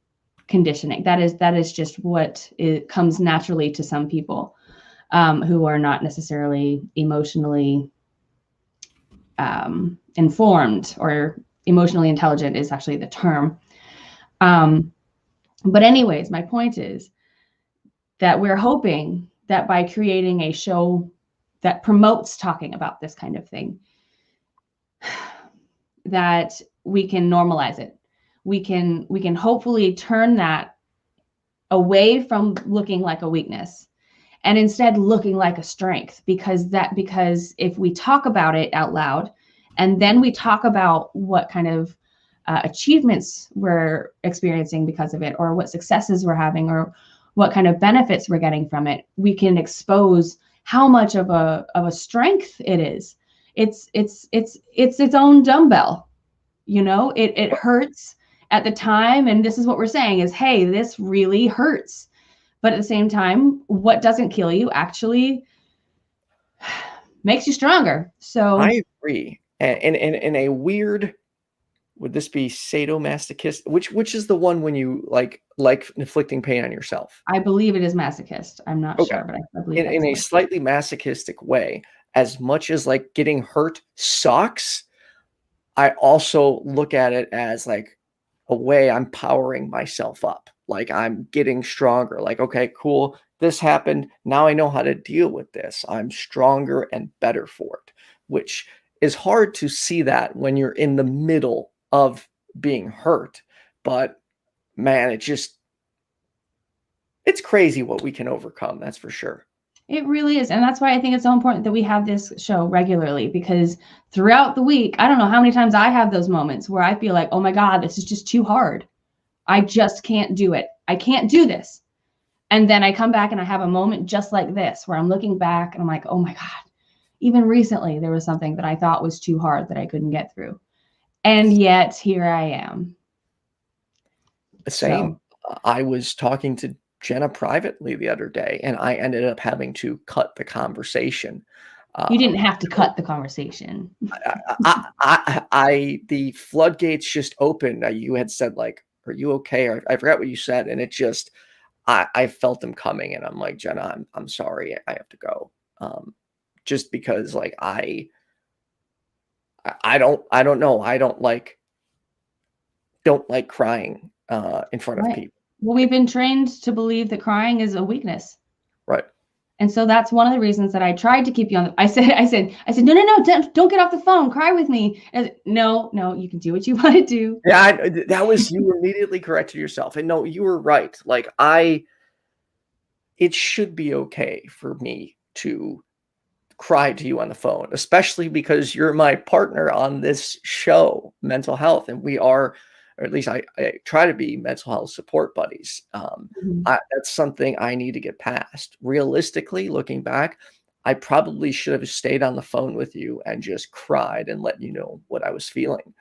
conditioning. That is just what it comes naturally to some people who are not necessarily emotionally informed, or emotionally intelligent is actually the term. But anyways, my point is that we're hoping that by creating a show that promotes talking about this kind of thing, that we can normalize it. We can hopefully turn that away from looking like a weakness and instead looking like a strength, because if we talk about it out loud, and then we talk about what kind of achievements we're experiencing because of it, or what successes we're having, or what kind of benefits we're getting from it, we can expose how much of a strength it is. It's its own dumbbell. It hurts at the time, and this is what we're saying is, hey, this really hurts. But at the same time, what doesn't kill you actually makes you stronger. So I agree. And in a weird, would this be sadomasochist? Which is the one when you like inflicting pain on yourself? I believe it is masochist. I'm not sure, but I believe in a slightly masochistic way. As much as like getting hurt sucks, I also look at it as like a way I'm powering myself up. Like I'm getting stronger. Like, okay, cool. This happened. Now I know how to deal with this. I'm stronger and better for it, which is hard to see that when you're in the middle of being hurt. But man, it's crazy what we can overcome. That's for sure. It really is. And that's why I think it's so important that we have this show regularly, because throughout the week, I don't know how many times I have those moments where I feel like, oh my God, this is just too hard. I just can't do it. I can't do this. And then I come back and I have a moment just like this, where I'm looking back and I'm like, oh my God, even recently there was something that I thought was too hard that I couldn't get through. And yet here I am. Same. So, I was talking to Jenna privately the other day, and I ended up having to cut the conversation. You didn't have to cut the conversation. The floodgates just opened. You had said like, "Are you okay?" Or I forgot what you said, and it just, I felt them coming, and I'm like, Jenna, I'm sorry, I have to go. Just because like I don't know. I don't like crying in front of people. Well, we've been trained to believe that crying is a weakness. Right. And so that's one of the reasons that I tried to keep you on. I said, no, don't get off the phone. Cry with me. No, you can do what you want to do. Yeah, you immediately corrected yourself. And no, you were right. Like it should be okay for me to cry to you on the phone, especially because you're my partner on this show, Mental Health. And we are, or at least I try to be, mental health support buddies. That's something I need to get past. Realistically, looking back, I probably should have stayed on the phone with you and just cried and let you know what I was feeling.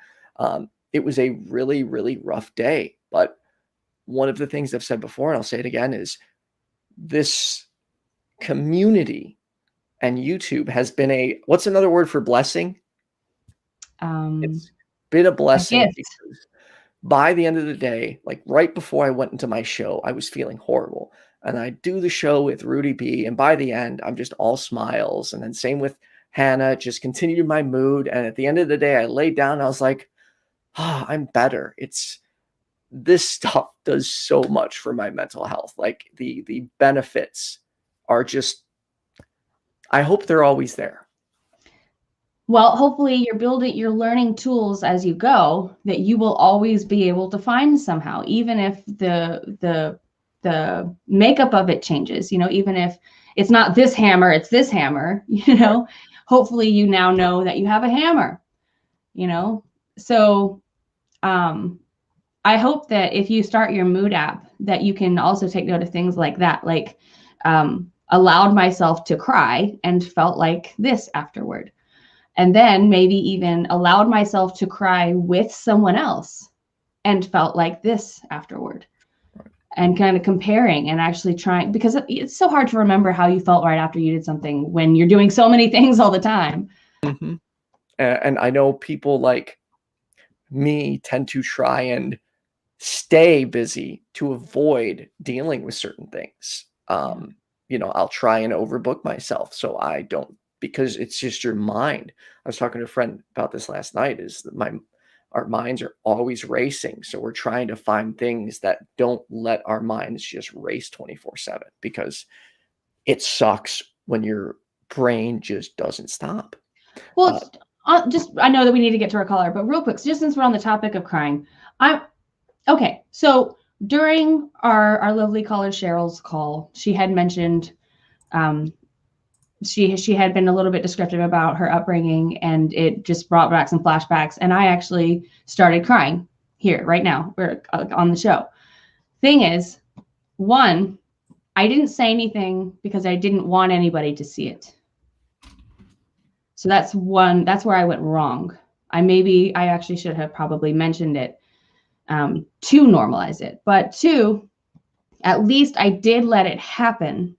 It was a really, really rough day. But one of the things I've said before, and I'll say it again, is this community and YouTube has been what's another word for blessing? It's been a blessing, because by the end of the day, like right before I went into my show, I was feeling horrible. and I do the show with Rudy B, and by the end, I'm just all smiles. And then same with Hannah, just continued my mood. And at the end of the day, I laid down and I was like, I'm better. This stuff does so much for my mental health. Like the benefits are just, I hope they're always there. Well, hopefully you're learning tools as you go that you will always be able to find somehow, even if the makeup of it changes, even if it's not this hammer, it's this hammer, hopefully you now know that you have a hammer, So, I hope that if you start your mood app that you can also take note of things like that, like, allowed myself to cry and felt like this afterward. And then maybe even allowed myself to cry with someone else and felt like this afterward. And kind of comparing and actually trying, because it's so hard to remember how you felt right after you did something when you're doing so many things all the time. Mm-hmm. And I know people like me tend to try and stay busy to avoid dealing with certain things. I'll try and overbook myself so I don't, because it's just your mind. I was talking to a friend about this last night, is that our minds are always racing. So we're trying to find things that don't let our minds just race 24/7, because it sucks when your brain just doesn't stop. Well, I know that we need to get to our caller, but real quick, just since we're on the topic of crying, okay. So during our lovely caller Cheryl's call, she had mentioned, she had been a little bit descriptive about her upbringing, and it just brought back some flashbacks. And I actually started crying here right now. We're on the show. Thing is, one, I didn't say anything because I didn't want anybody to see it. So that's where I went wrong. I actually should have probably mentioned it to normalize it. But two, at least I did let it happen,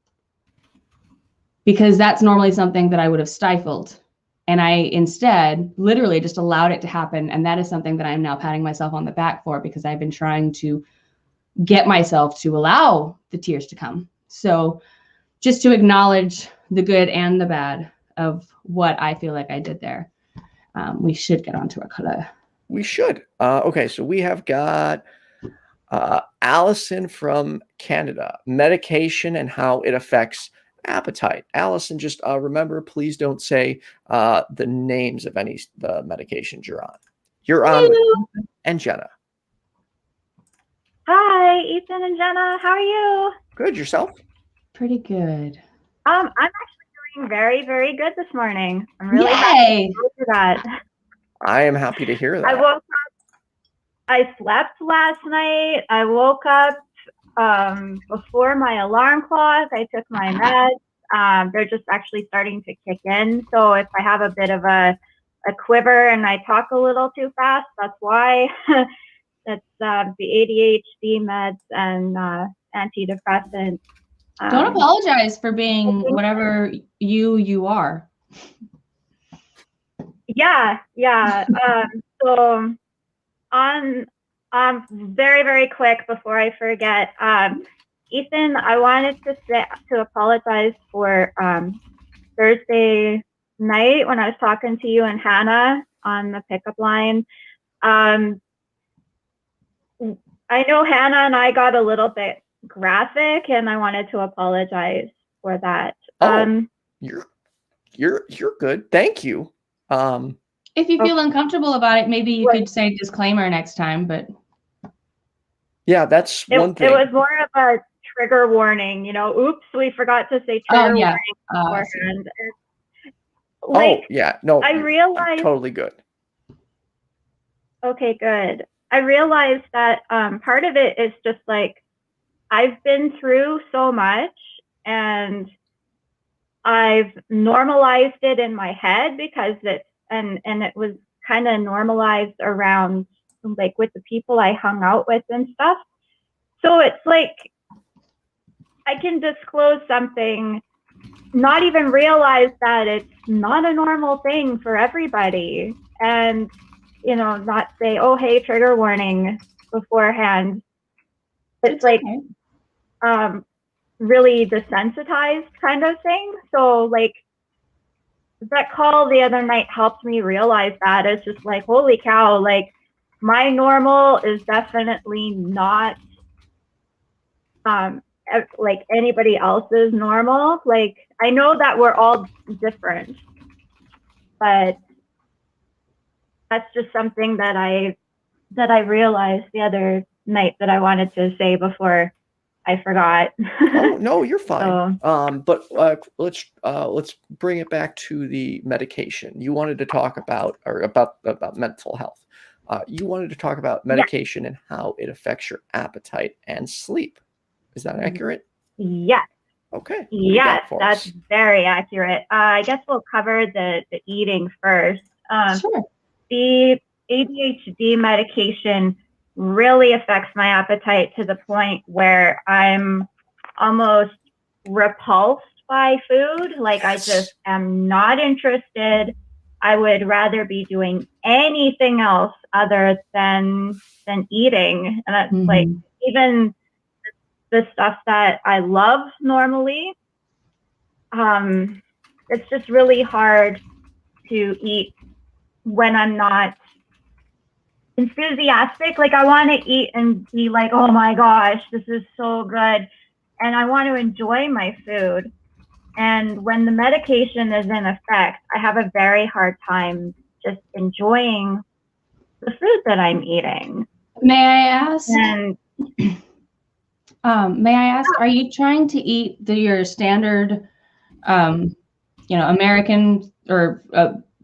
because that's normally something that I would have stifled. And I instead literally just allowed it to happen. And that is something that I'm now patting myself on the back for, because I've been trying to get myself to allow the tears to come. So just to acknowledge the good and the bad of what I feel like I did there. We should get on to our caller. We should. Okay, so we have got Allison from Canada. Medication and how it affects appetite. Allison, just remember, please don't say the names of the medications you're on. You're on with Ethan and Jenna. Hi, Ethan and Jenna. How are you? Good. Yourself? Pretty good. I'm actually doing very, very good this morning. I'm really happy to hear that. I am happy to hear that. I woke up. I slept last night. I woke up before my alarm clock. I took my meds. They're just actually starting to kick in. So if I have a bit of a quiver and I talk a little too fast, that's why. That's the ADHD meds and antidepressants. Don't apologize for being whatever you are. Yeah. So on very, very quick before I forget, Ethan, I wanted to apologize for Thursday night when I was talking to you and Hannah on the pickup line. I know Hannah and I got a little bit graphic, and I wanted to apologize for that. You're good. Thank you. If you feel uncomfortable about it, maybe you could say disclaimer next time, but yeah, that's one thing. It was more of a trigger warning, oops, we forgot to say trigger warning beforehand. I realized totally good. Okay, good. I realized that part of it is just like, I've been through so much and I've normalized it in my head because it was kind of normalized around like with the people I hung out with and stuff. So it's like I can disclose something, not even realize that it's not a normal thing for everybody, and not say, oh, hey, trigger warning beforehand. It's like, really desensitized kind of thing. So like that call the other night helped me realize that. It's just like, holy cow, like my normal is definitely not like anybody else's normal. Like I know that we're all different, but that's just something that I realized the other night that I wanted to say before I forgot. Oh no, you're fine. So, But let's bring it back to the medication. You wanted to talk about about mental health. You wanted to talk about medication and how it affects your appetite and sleep. Is that accurate? yes. Okay. Yes, that's very accurate. I guess we'll cover the eating first. Sure. The ADHD medication really affects my appetite to the point where I'm almost repulsed by food. Like I just am not interested. I would rather be doing anything else other than eating. And that's like even the stuff that I love normally. It's just really hard to eat when I'm not enthusiastic. Like I want to eat and be like, oh my gosh, this is so good. And I want to enjoy my food. And when the medication is in effect, I have a very hard time just enjoying the food that I'm eating. May I ask? And may I ask, are you trying to eat your standard, American or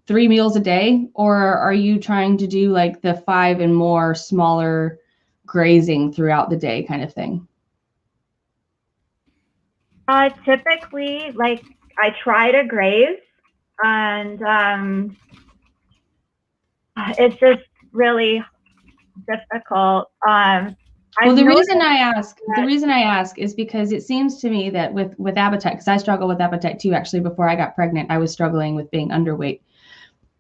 3 meals a day, or are you trying to do like the 5 and more smaller grazing throughout the day kind of thing? Typically, like I try to graze, and it's just really difficult. Well, the reason I ask is because it seems to me that with appetite, because I struggle with appetite too. Actually, before I got pregnant, I was struggling with being underweight.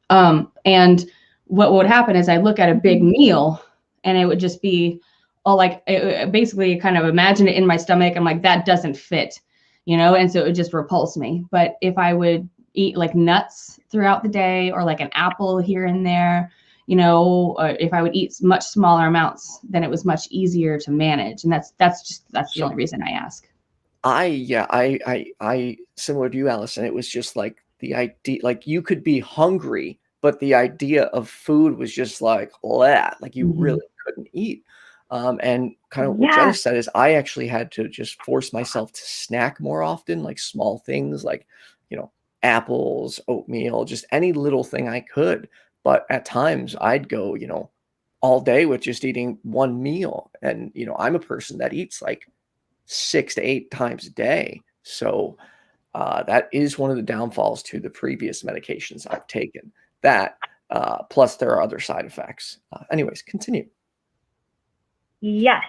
And what would happen is I look at a big meal and it would just be basically kind of imagine it in my stomach. I'm like, that doesn't fit, and so it would just repulse me. But if I would eat like nuts throughout the day or like an apple here and there, if I would eat much smaller amounts, then it was much easier to manage. And that's the only reason I ask. I similar to you, Allison. It was just like the idea, like you could be hungry, but the idea of food was just like bleh, like you really couldn't eat. And kind of what Jenna said is I actually had to just force myself to snack more often, like small things like, apples, oatmeal, just any little thing I could. But at times I'd go, all day with just eating one meal. And, I'm a person that eats like 6 to 8 times a day. So that is one of the downfalls to the previous medications I've taken. That plus there are other side effects. Anyways, continue. Yes.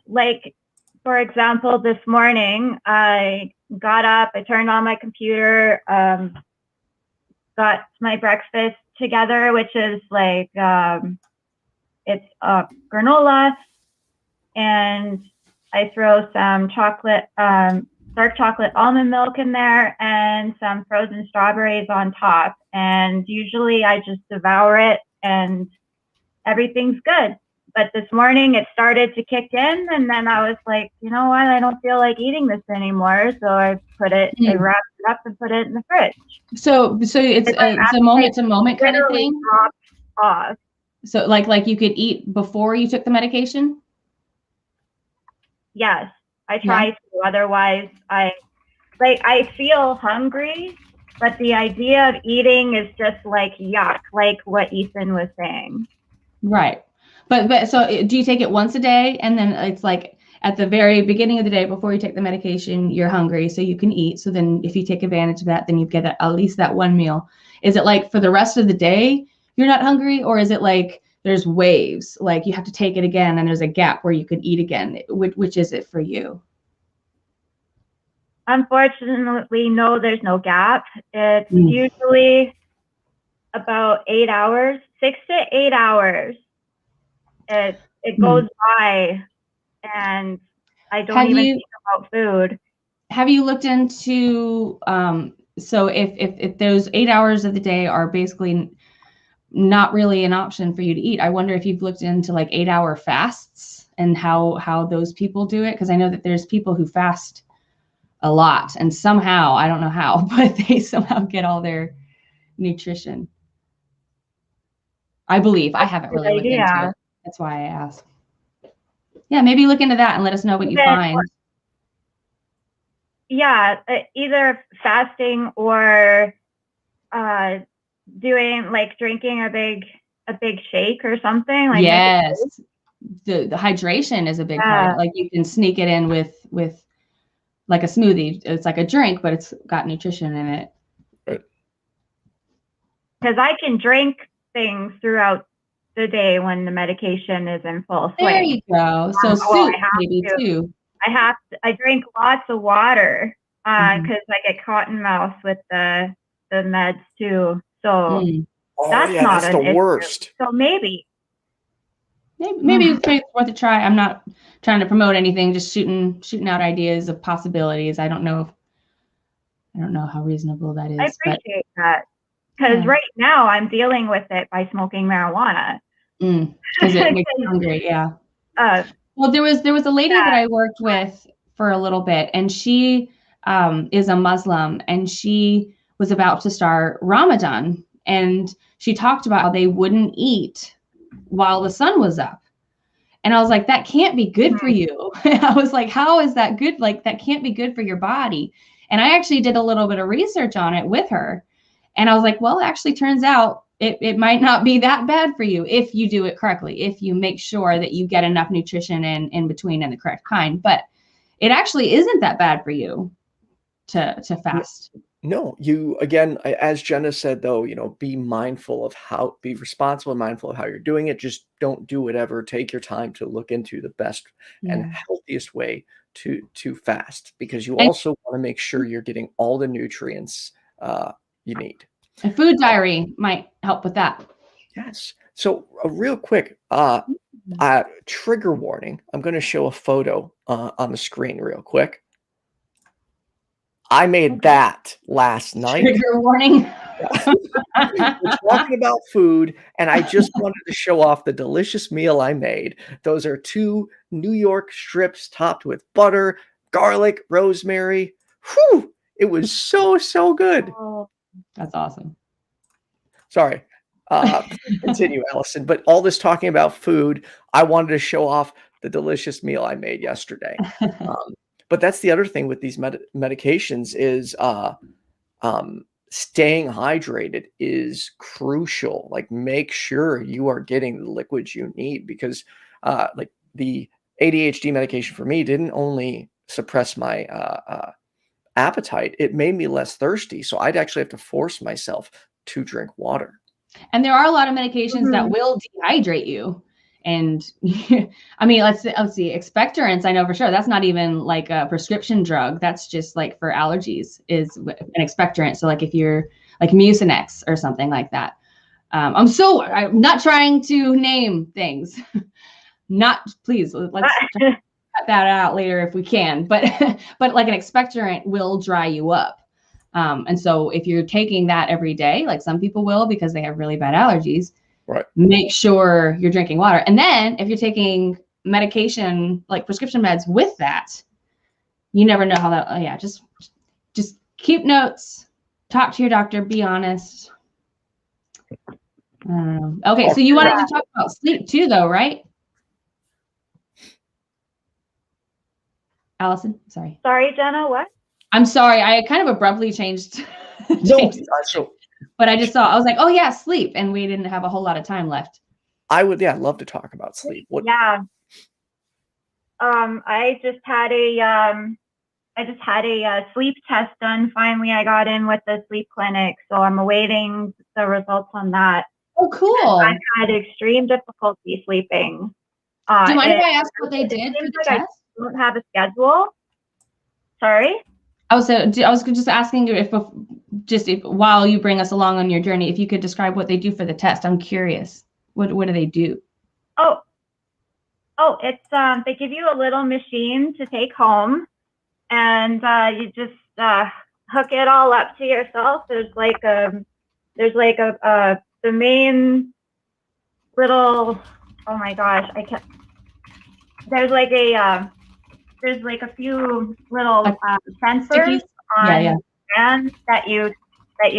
Like, for example, this morning I got up, I turned on my computer, got my breakfast together, which is like, it's granola, and I throw some chocolate, dark chocolate almond milk in there and some frozen strawberries on top. And usually I just devour it and everything's good. But this morning it started to kick in, and then I was like, you know what? I don't feel like eating this anymore. So I put it, I wrapped it up and put it in the fridge. So it's a moment to moment kind of thing. Dropped off. So like you could eat before you took the medication? Yes, I try to. Otherwise, I feel hungry, but the idea of eating is just like yuck, like what Ethan was saying. Right. But so do you take it once a day, and then it's like at the very beginning of the day before you take the medication, you're hungry, so you can eat. So then if you take advantage of that, then you get at least that one meal. Is it like for the rest of the day you're not hungry, or is it like there's waves, like you have to take it again and there's a gap where you could eat again? Which is it for you? Unfortunately, no, there's no gap. It's usually about 8 hours, 6 to 8 hours. It goes by, and I don't even think about food. Have you looked into, so if those 8 hours of the day are basically not really an option for you to eat, I wonder if you've looked into like 8-hour fasts and how those people do it. Because I know that there's people who fast a lot, and somehow, I don't know how, but they somehow get all their nutrition. I believe. I haven't really looked into it. That's why I asked. Yeah, maybe look into that and let us know what you find. Yeah, either fasting or doing like drinking a big shake or something. Like yes, the hydration is a big part. Like you can sneak it in with like a smoothie. It's like a drink, but it's got nutrition in it. Because I can drink things throughout the day when the medication is in full swing. There you go. So soup maybe too. I drink lots of water because I get cotton mouth with the meds too. So that's the worst. So maybe it's worth a try. I'm not trying to promote anything, just shooting out ideas of possibilities. I don't know how reasonable that is. I appreciate that. Because right now I'm dealing with it by smoking marijuana. Because it makes you hungry, yeah. Well, there was a lady that I worked with for a little bit, and she is a Muslim, and she was about to start Ramadan, and she talked about how they wouldn't eat while the sun was up. And I was like, that can't be good for you. I was like, how is that good? Like, that can't be good for your body. And I actually did a little bit of research on it with her. And I was like, well, it actually turns out it might not be that bad for you if you do it correctly, if you make sure that you get enough nutrition in between and the correct kind. But it actually isn't that bad for you to fast. No, you, again, as Jenna said, though, be responsible and mindful of how you're doing it. Just don't do whatever. Take your time to look into the best and healthiest way to fast, because you also want to make sure you're getting all the nutrients you need. A food diary might help with that. Yes. So real quick, trigger warning. I'm going to show a photo on the screen real quick. I made that last night. Trigger warning. We're talking about food, and I just wanted to show off the delicious meal I made. Those are 2 New York strips topped with butter, garlic, rosemary. Whew! It was so good. Oh, that's awesome. Sorry. Continue, Allison. But all this talking about food, I wanted to show off the delicious meal I made yesterday. But that's the other thing with these medications is staying hydrated is crucial. Like, make sure you are getting the liquids you need, because like the ADHD medication for me didn't only suppress my appetite, it made me less thirsty. So I'd actually have to force myself to drink water. And there are a lot of medications that will dehydrate you. And I mean, let's see, expectorants, I know for sure that's not even like a prescription drug. That's just like for allergies is an expectorant. So like if you're like Mucinex or something like that. I'm not trying to name things. Please, let's cut that out later if we can. But like an expectorant will dry you up. And so if you're taking that every day, like some people will because they have really bad allergies, right, make sure you're drinking water. And then if you're taking medication, like prescription meds with that, you never know how that, just keep notes, talk to your doctor, be honest. Okay, so you wanted to talk about sleep too, though, right? Allison, sorry. Sorry, Jenna, what? I'm sorry, I kind of abruptly changed. But I just saw, I was like, oh yeah, sleep. And we didn't have a whole lot of time left. I would, love to talk about sleep. Yeah. I just had a sleep test done. Finally, I got in with the sleep clinic. So I'm awaiting the results on that. Oh, cool. I've had extreme difficulty sleeping. Do you mind if I ask what they did for the test? I don't have a schedule. Sorry? I was just asking you if while you bring us along on your journey, if you could describe what they do for the test. I'm curious. What do they do? Oh, it's they give you a little machine to take home, and you just hook it all up to yourself. There's like the main little, oh my gosh, there's like a few little sensors on the band that you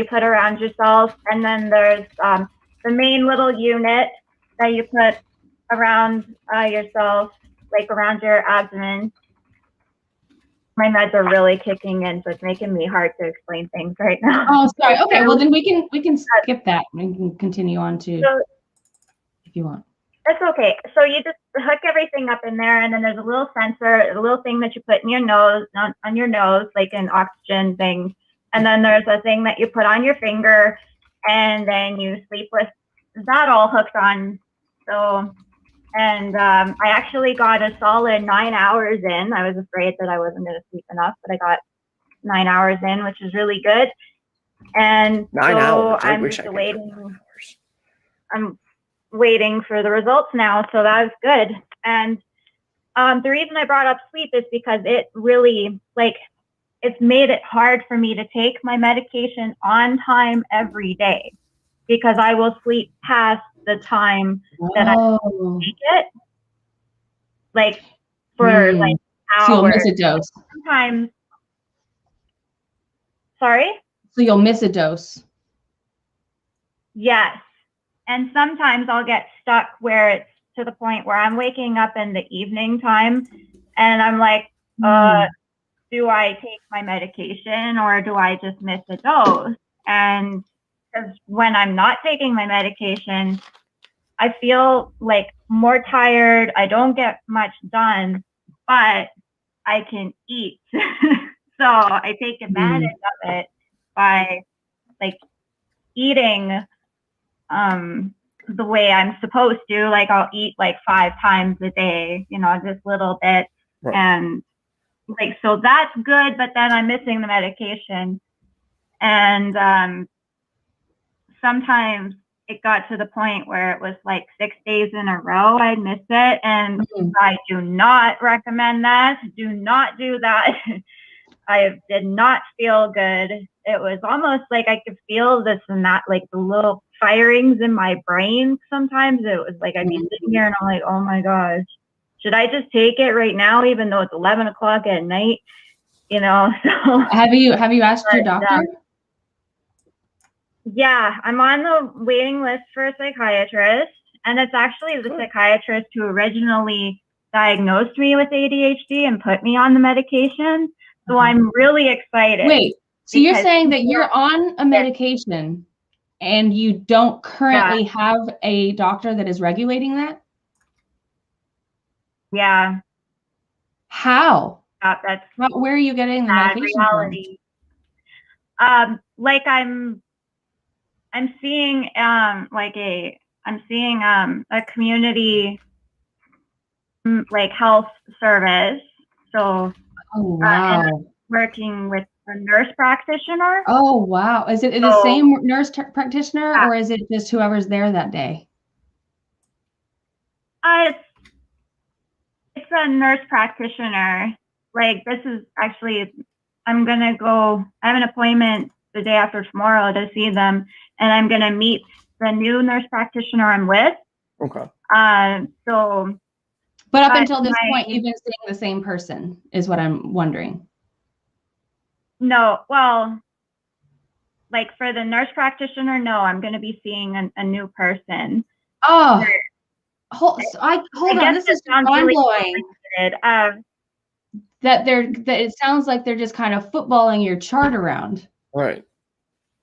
put around yourself, and then there's the main little unit that you put around yourself, like around your abdomen. My meds are really kicking in, so it's making me hard to explain things right now. Oh, sorry. Okay, well then we can skip that. We can continue on to if you want. That's okay. So you just hook everything up in there, and then there's a little sensor, a little thing that you put in your nose, on your nose, like an oxygen thing. And then there's a thing that you put on your finger, and then you sleep with that all hooked on. So, and I actually got a solid 9 hours in. I was afraid that I wasn't going to sleep enough, but I got 9 hours in, which is really good. And 9 so hours. I'm just waiting. I'm waiting for the results now, so that was good. And the reason I brought up sleep is because it really, like, it's made it hard for me to take my medication on time every day, because I will sleep past the time that I take it, like for like hours. So you'll miss a dose. Sometimes. Sorry? So you'll miss a dose. Yes. And sometimes I'll get stuck where it's to the point where I'm waking up in the evening time and I'm like, do I take my medication or do I just miss a dose? And because when I'm not taking my medication, I feel like more tired. I don't get much done, but I can eat. So I take advantage of it by like eating the way I'm supposed to. Like I'll eat like 5 times a day, you know, just little bits. Right. And like, so that's good, but then I'm missing the medication. And sometimes it got to the point where it was like 6 days in a row I'd miss it. And I do not recommend that. Do not do that. I did not feel good. It was almost like I could feel this and that, like the little firings in my brain. Sometimes it was like I'd be sitting here and I'm like, oh my gosh, should I just take it right now, even though it's 11 o'clock at night? You know. So have you asked your doctor? Yeah, I'm on the waiting list for a psychiatrist, and it's actually the psychiatrist who originally diagnosed me with ADHD and put me on the medication. So I'm really excited. Wait, so you're saying that you're on a medication and you don't currently have a doctor that is regulating that? Yeah. How? That's where are you getting the medication reality. From? Like I'm seeing a community like health service. So and working with a nurse practitioner. Oh wow! Is it the same nurse practitioner, or is it just whoever's there that day? It's a nurse practitioner. Like this is actually, I'm gonna go. I have an appointment the day after tomorrow to see them, and I'm gonna meet the new nurse practitioner I'm with. Okay. But up until this point, you've been seeing the same person, is what I'm wondering. No, well, like for the nurse practitioner, no, I'm going to be seeing a new person. Oh, hold on. This is mind-blowing. That it sounds like they're just kind of footballing your chart around. Right.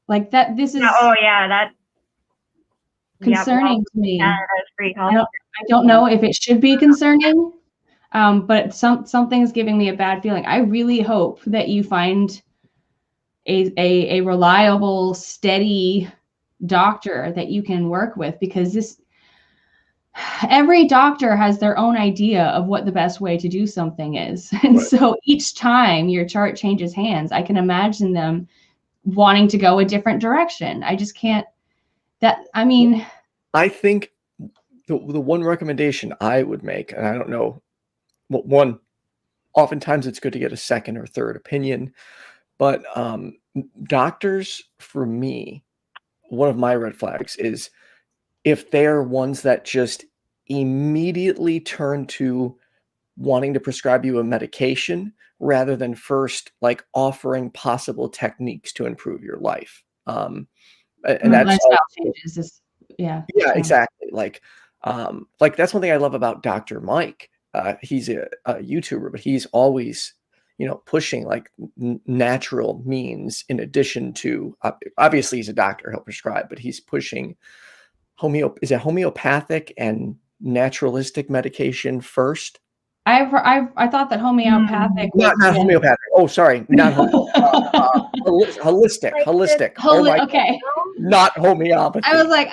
Like that. This is. Oh yeah, that's concerning to me. I don't know if it should be concerning, but something's giving me a bad feeling. I really hope that you find a reliable, steady doctor that you can work with, because every doctor has their own idea of what the best way to do something is. And so each time your chart changes hands, I can imagine them wanting to go a different direction. I just can't. I think the one recommendation I would make, and I don't know, one, oftentimes it's good to get a second or third opinion. But doctors, for me, one of my red flags is if they're ones that just immediately turn to wanting to prescribe you a medication rather than first like offering possible techniques to improve your life. And that's lifestyle changes. Yeah, exactly. Like that's one thing I love about Dr. Mike. He's a YouTuber, but he's always, pushing like natural means in addition to, obviously he's a doctor, he'll prescribe, but he's pushing homeopathic and naturalistic medication first. I thought that homeopathic not homeopathic. Oh, sorry, not holistic. Okay, not homeopathy. I was like,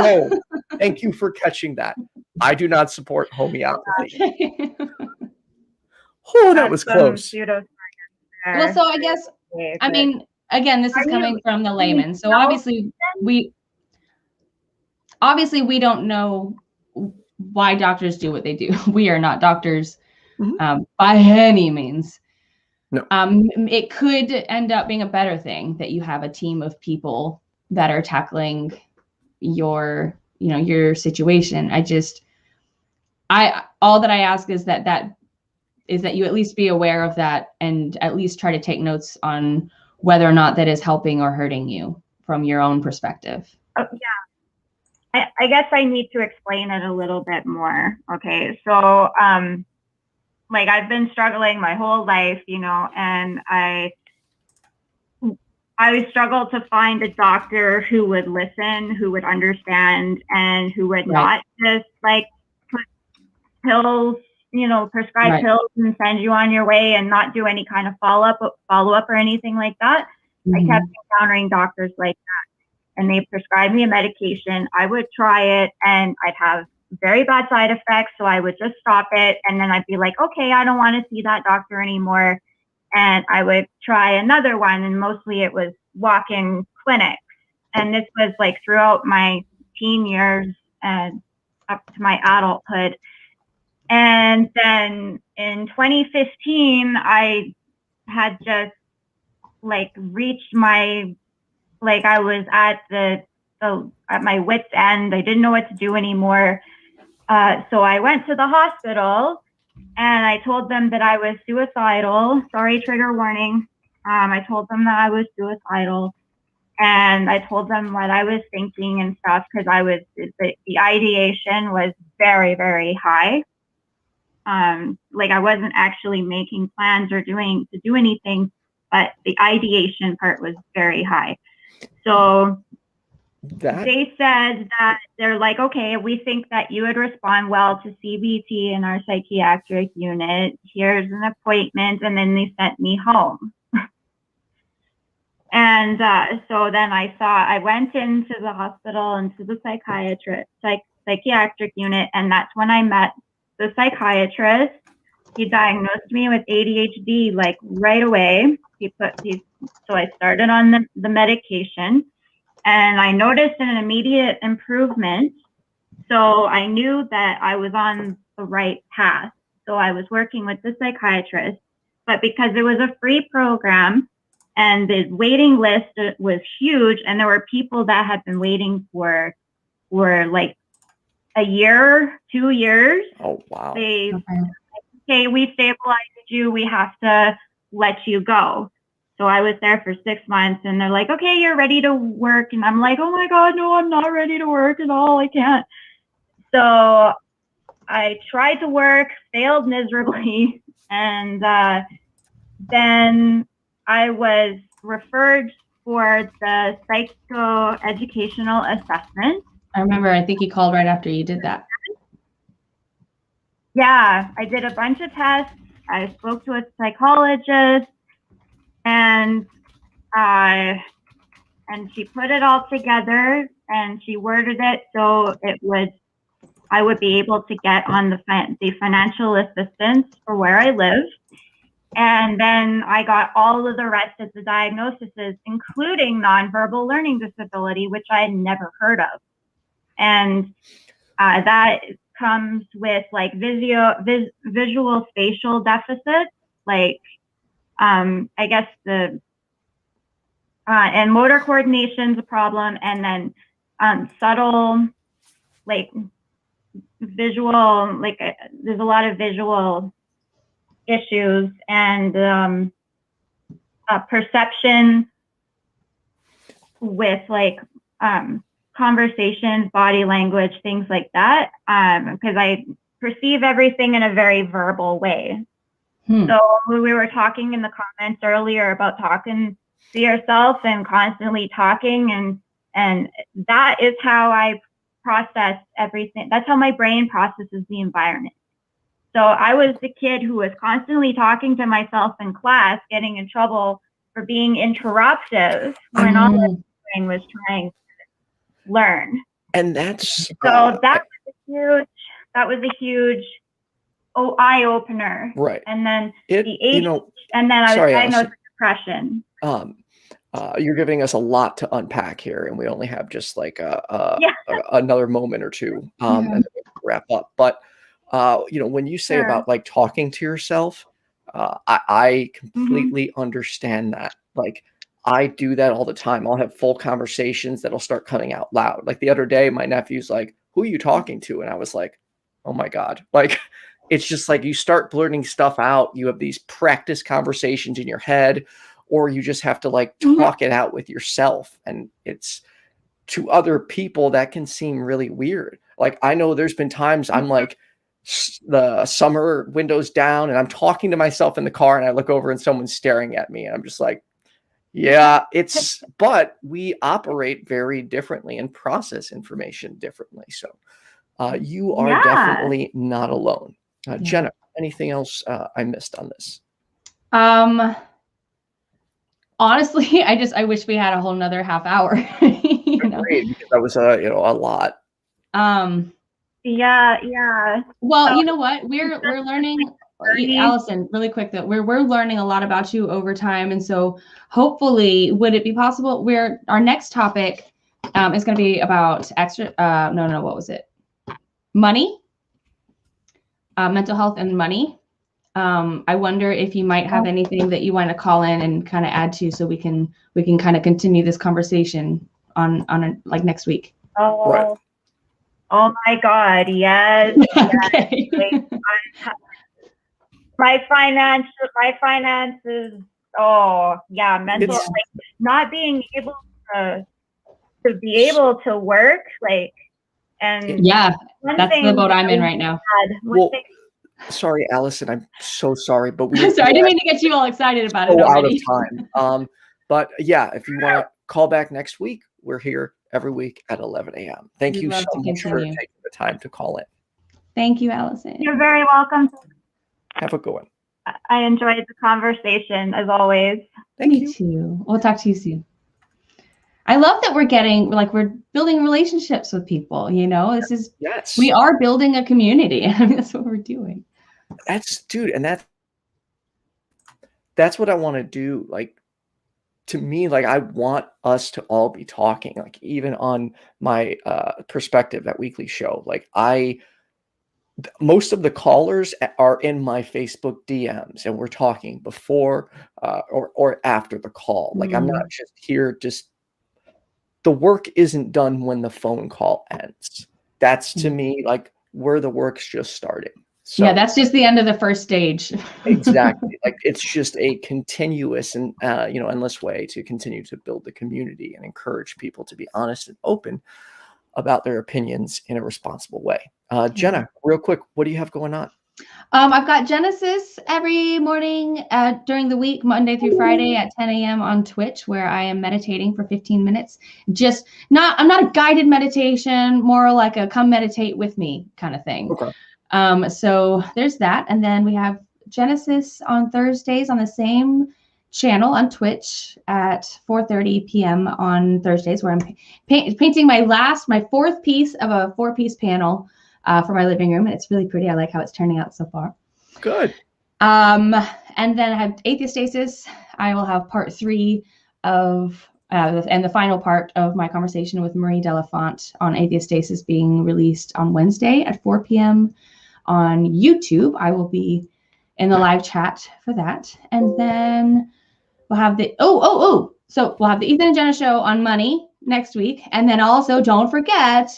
No, thank you for catching that. I do not support homeopathy. Okay. Oh, that was close. Well, so I guess, I mean, again, this is coming from the layman. So obviously we don't know why doctors do what they do. We are not doctors by any means. No. It could end up being a better thing that you have a team of people that are tackling your situation. All that I ask is that you at least be aware of that and at least try to take notes on whether or not that is helping or hurting you from your own perspective. Oh, yeah. I guess I need to explain it a little bit more. Okay. So, like I've been struggling my whole life, and I struggled to find a doctor who would listen, who would understand, and who would not just like put pills, prescribe pills and send you on your way and not do any kind of follow up or anything like that. I kept encountering doctors like that, and they prescribed me a medication. I would try it and I'd have very bad side effects. So I would just stop it. And then I'd be like, okay, I don't want to see that doctor anymore. And I would try another one. And mostly it was walk-in clinics. And this was like throughout my teen years and up to my adulthood. And then in 2015, I had just like reached my, like I was at at my wit's end. I didn't know what to do anymore. So I went to the hospital and I told them that I was suicidal. Sorry, trigger warning. I told them that I was suicidal, and I told them what I was thinking and stuff, because the ideation was very, very high. Like I wasn't actually making plans or to do anything, but the ideation part was very high. So they said that they're like, okay, we think that you would respond well to CBT in our psychiatric unit. Here's an appointment. And then they sent me home. And so then I went into the hospital, into the psychiatric unit. And that's when I met the psychiatrist. He diagnosed me with ADHD like right away. So I started on the medication. And I noticed an immediate improvement. So I knew that I was on the right path. So I was working with the psychiatrist. But because it was a free program and the waiting list was huge, and there were people that had been waiting for like a year, 2 years. Oh, wow. Okay, we stabilized you. We have to let you go. So I was there for 6 months, and they're like, okay, you're ready to work. And I'm like, oh my God, no, I'm not ready to work at all. I can't. So I tried to work, failed miserably. And then I was referred for the psychoeducational assessment. I remember, I think you called right after you did that. Yeah, I did a bunch of tests. I spoke to a psychologist. And she put it all together, and she worded it so I would be able to get on the financial assistance for where I live. And then I got all of the rest of the diagnoses, including nonverbal learning disability, which I had never heard of. And that comes with like visual spatial deficits. like, I guess and motor coordination's a problem, and then subtle, like visual, like there's a lot of visual issues, and perception with like conversations, body language, things like that, because I perceive everything in a very verbal way. So we were talking in the comments earlier about talking to yourself and constantly talking, and that is how I process everything. That's how my brain processes the environment. So I was the kid who was constantly talking to myself in class, getting in trouble for being interruptive when all I was doing was trying to learn. And that's so that was a huge eye opener. Right. And then the age, and then I was diagnosed with depression. You're giving us a lot to unpack here, and we only have just like another moment or two, and then we wrap up. But when you say about like talking to yourself, I completely understand that. Like, I do that all the time. I'll have full conversations that'll start coming out loud. Like the other day, my nephew's like, "Who are you talking to?" And I was like, "Oh my God!" Like, it's just like you start blurting stuff out. You have these practice conversations in your head, or you just have to like talk it out with yourself. And it's to other people that can seem really weird. Like, I know there's been times I'm like, the summer windows down and I'm talking to myself in the car, and I look over and someone's staring at me, and I'm just like, yeah, but we operate very differently and process information differently. So you are definitely not alone. Jenna, anything else I missed on this? Honestly, I wish we had a whole nother half hour. Agreed, because that was a lot. Yeah. Well, you know what? We're learning, Allison, really quick, that we're learning a lot about you over time, and so hopefully, would it be possible? Our next topic is going to be about what was it? Money, mental health, and money. I wonder if you might have anything that you want to call in and kind of add to, so we can kind of continue this conversation on like next week. Oh my God, yes. Okay. Yes. My finances. Oh yeah, mental, like not being able to be able to work, like, and that's the boat I'm in right now. Sorry, Allison, I'm so sorry, but we sorry, I didn't mean to get you all excited about it out already. of time. But yeah, if you want to call back next week, we're here every week at 11 a.m. Thank you so much for taking the time to call in. Thank you, Allison. You're very welcome. Have a good one. I enjoyed the conversation as always. Thank you. Me too. We'll talk to you soon. I love that we're building relationships with people. We are building a community. I mean, that's what we're doing. And that's what I want to do. Like, to me, like, I want us to all be talking, like, even on my perspective, that weekly show. Like, most of the callers are in my Facebook DMs, and we're talking before or after the call. Like, I'm not just here, the work isn't done when the phone call ends. That's, to me, like, where the work's just starting. So, that's just the end of the first stage. Exactly. Like, it's just a continuous and endless way to continue to build the community and encourage people to be honest and open about their opinions in a responsible way. Jenna, real quick, what do you have going on? I've got Genesis every morning during the week, Monday through Friday at 10 a.m. on Twitch, where I am meditating for 15 minutes. I'm not a guided meditation, more like a come meditate with me kind of thing. Okay. So there's that. And then we have Genesis on Thursdays on the same channel on Twitch at 4:30 p.m. on Thursdays, where I'm painting my fourth piece of a 4-piece panel for my living room. And it's really pretty. I like how it's turning out so far. Good. And then I have Atheist Stasis. I will have part 3 of and the final part of my conversation with Marie Delafont on Atheist Stasis being released on Wednesday at 4 p.m. on YouTube. I will be in the live chat for that. And then we'll have the, so we'll have the Ethan and Jenna Show on money next week. And then also don't forget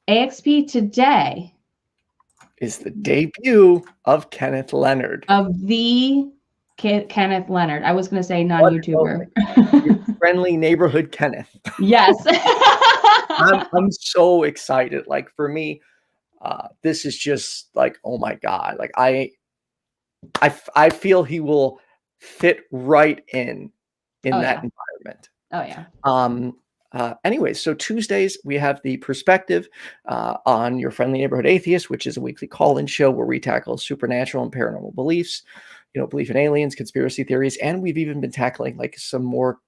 AXP today is the debut of Kenneth Leonard. Of the Kenneth Leonard. I was going to say non-YouTuber. Your friendly neighborhood Kenneth. Yes. I'm so excited. Like for me, this is just like, oh my God. Like I feel he will fit right in that environment. Oh yeah. Anyway, so Tuesdays we have the Perspective on Your Friendly Neighborhood Atheist, which is a weekly call-in show where we tackle supernatural and paranormal beliefs, belief in aliens, conspiracy theories, and we've even been tackling like some more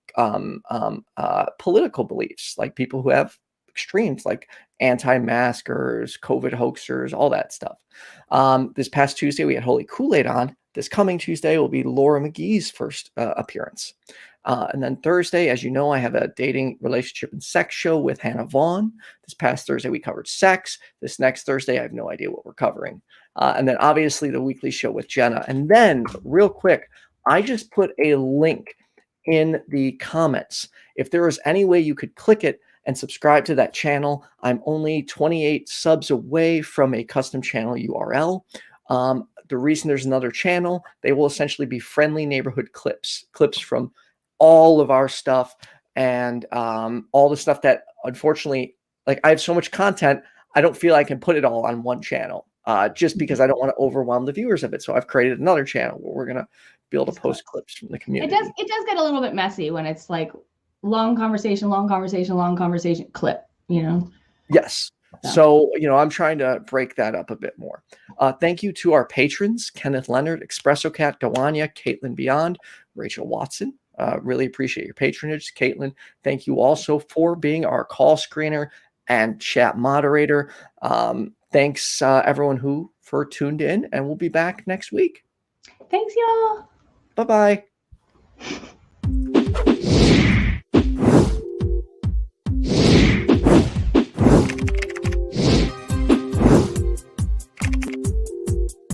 political beliefs, like people who have extremes like anti-maskers, COVID hoaxers, all that stuff. This past Tuesday we had Holy Kool-Aid on. This coming Tuesday will be Laura McGee's first appearance. And then Thursday, as you know, I have a dating, relationship, and sex show with Hannah Vaughn. This past Thursday, we covered sex. This next Thursday, I have no idea what we're covering. And then obviously the weekly show with Jenna. And then real quick, I just put a link in the comments. If there was any way you could click it and subscribe to that channel, I'm only 28 subs away from a custom channel URL. The reason there's another channel, they will essentially be friendly neighborhood clips from all of our stuff and all the stuff that unfortunately, like I have so much content, I don't feel I can put it all on one channel just because I don't want to overwhelm the viewers of it. So I've created another channel where we're going to be able to post clips from the community. It does get a little bit messy when it's like long conversation, clip, Yes. So, I'm trying to break that up a bit more. Thank you to our patrons, Kenneth Leonard, Expresso Cat, Doanya, Kaitlyn Beyond, Rachel Watson. Really appreciate your patronage. Kaitlyn, thank you also for being our call screener and chat moderator. Thanks everyone who for tuned in, and we'll be back next week. Thanks, y'all. Bye-bye.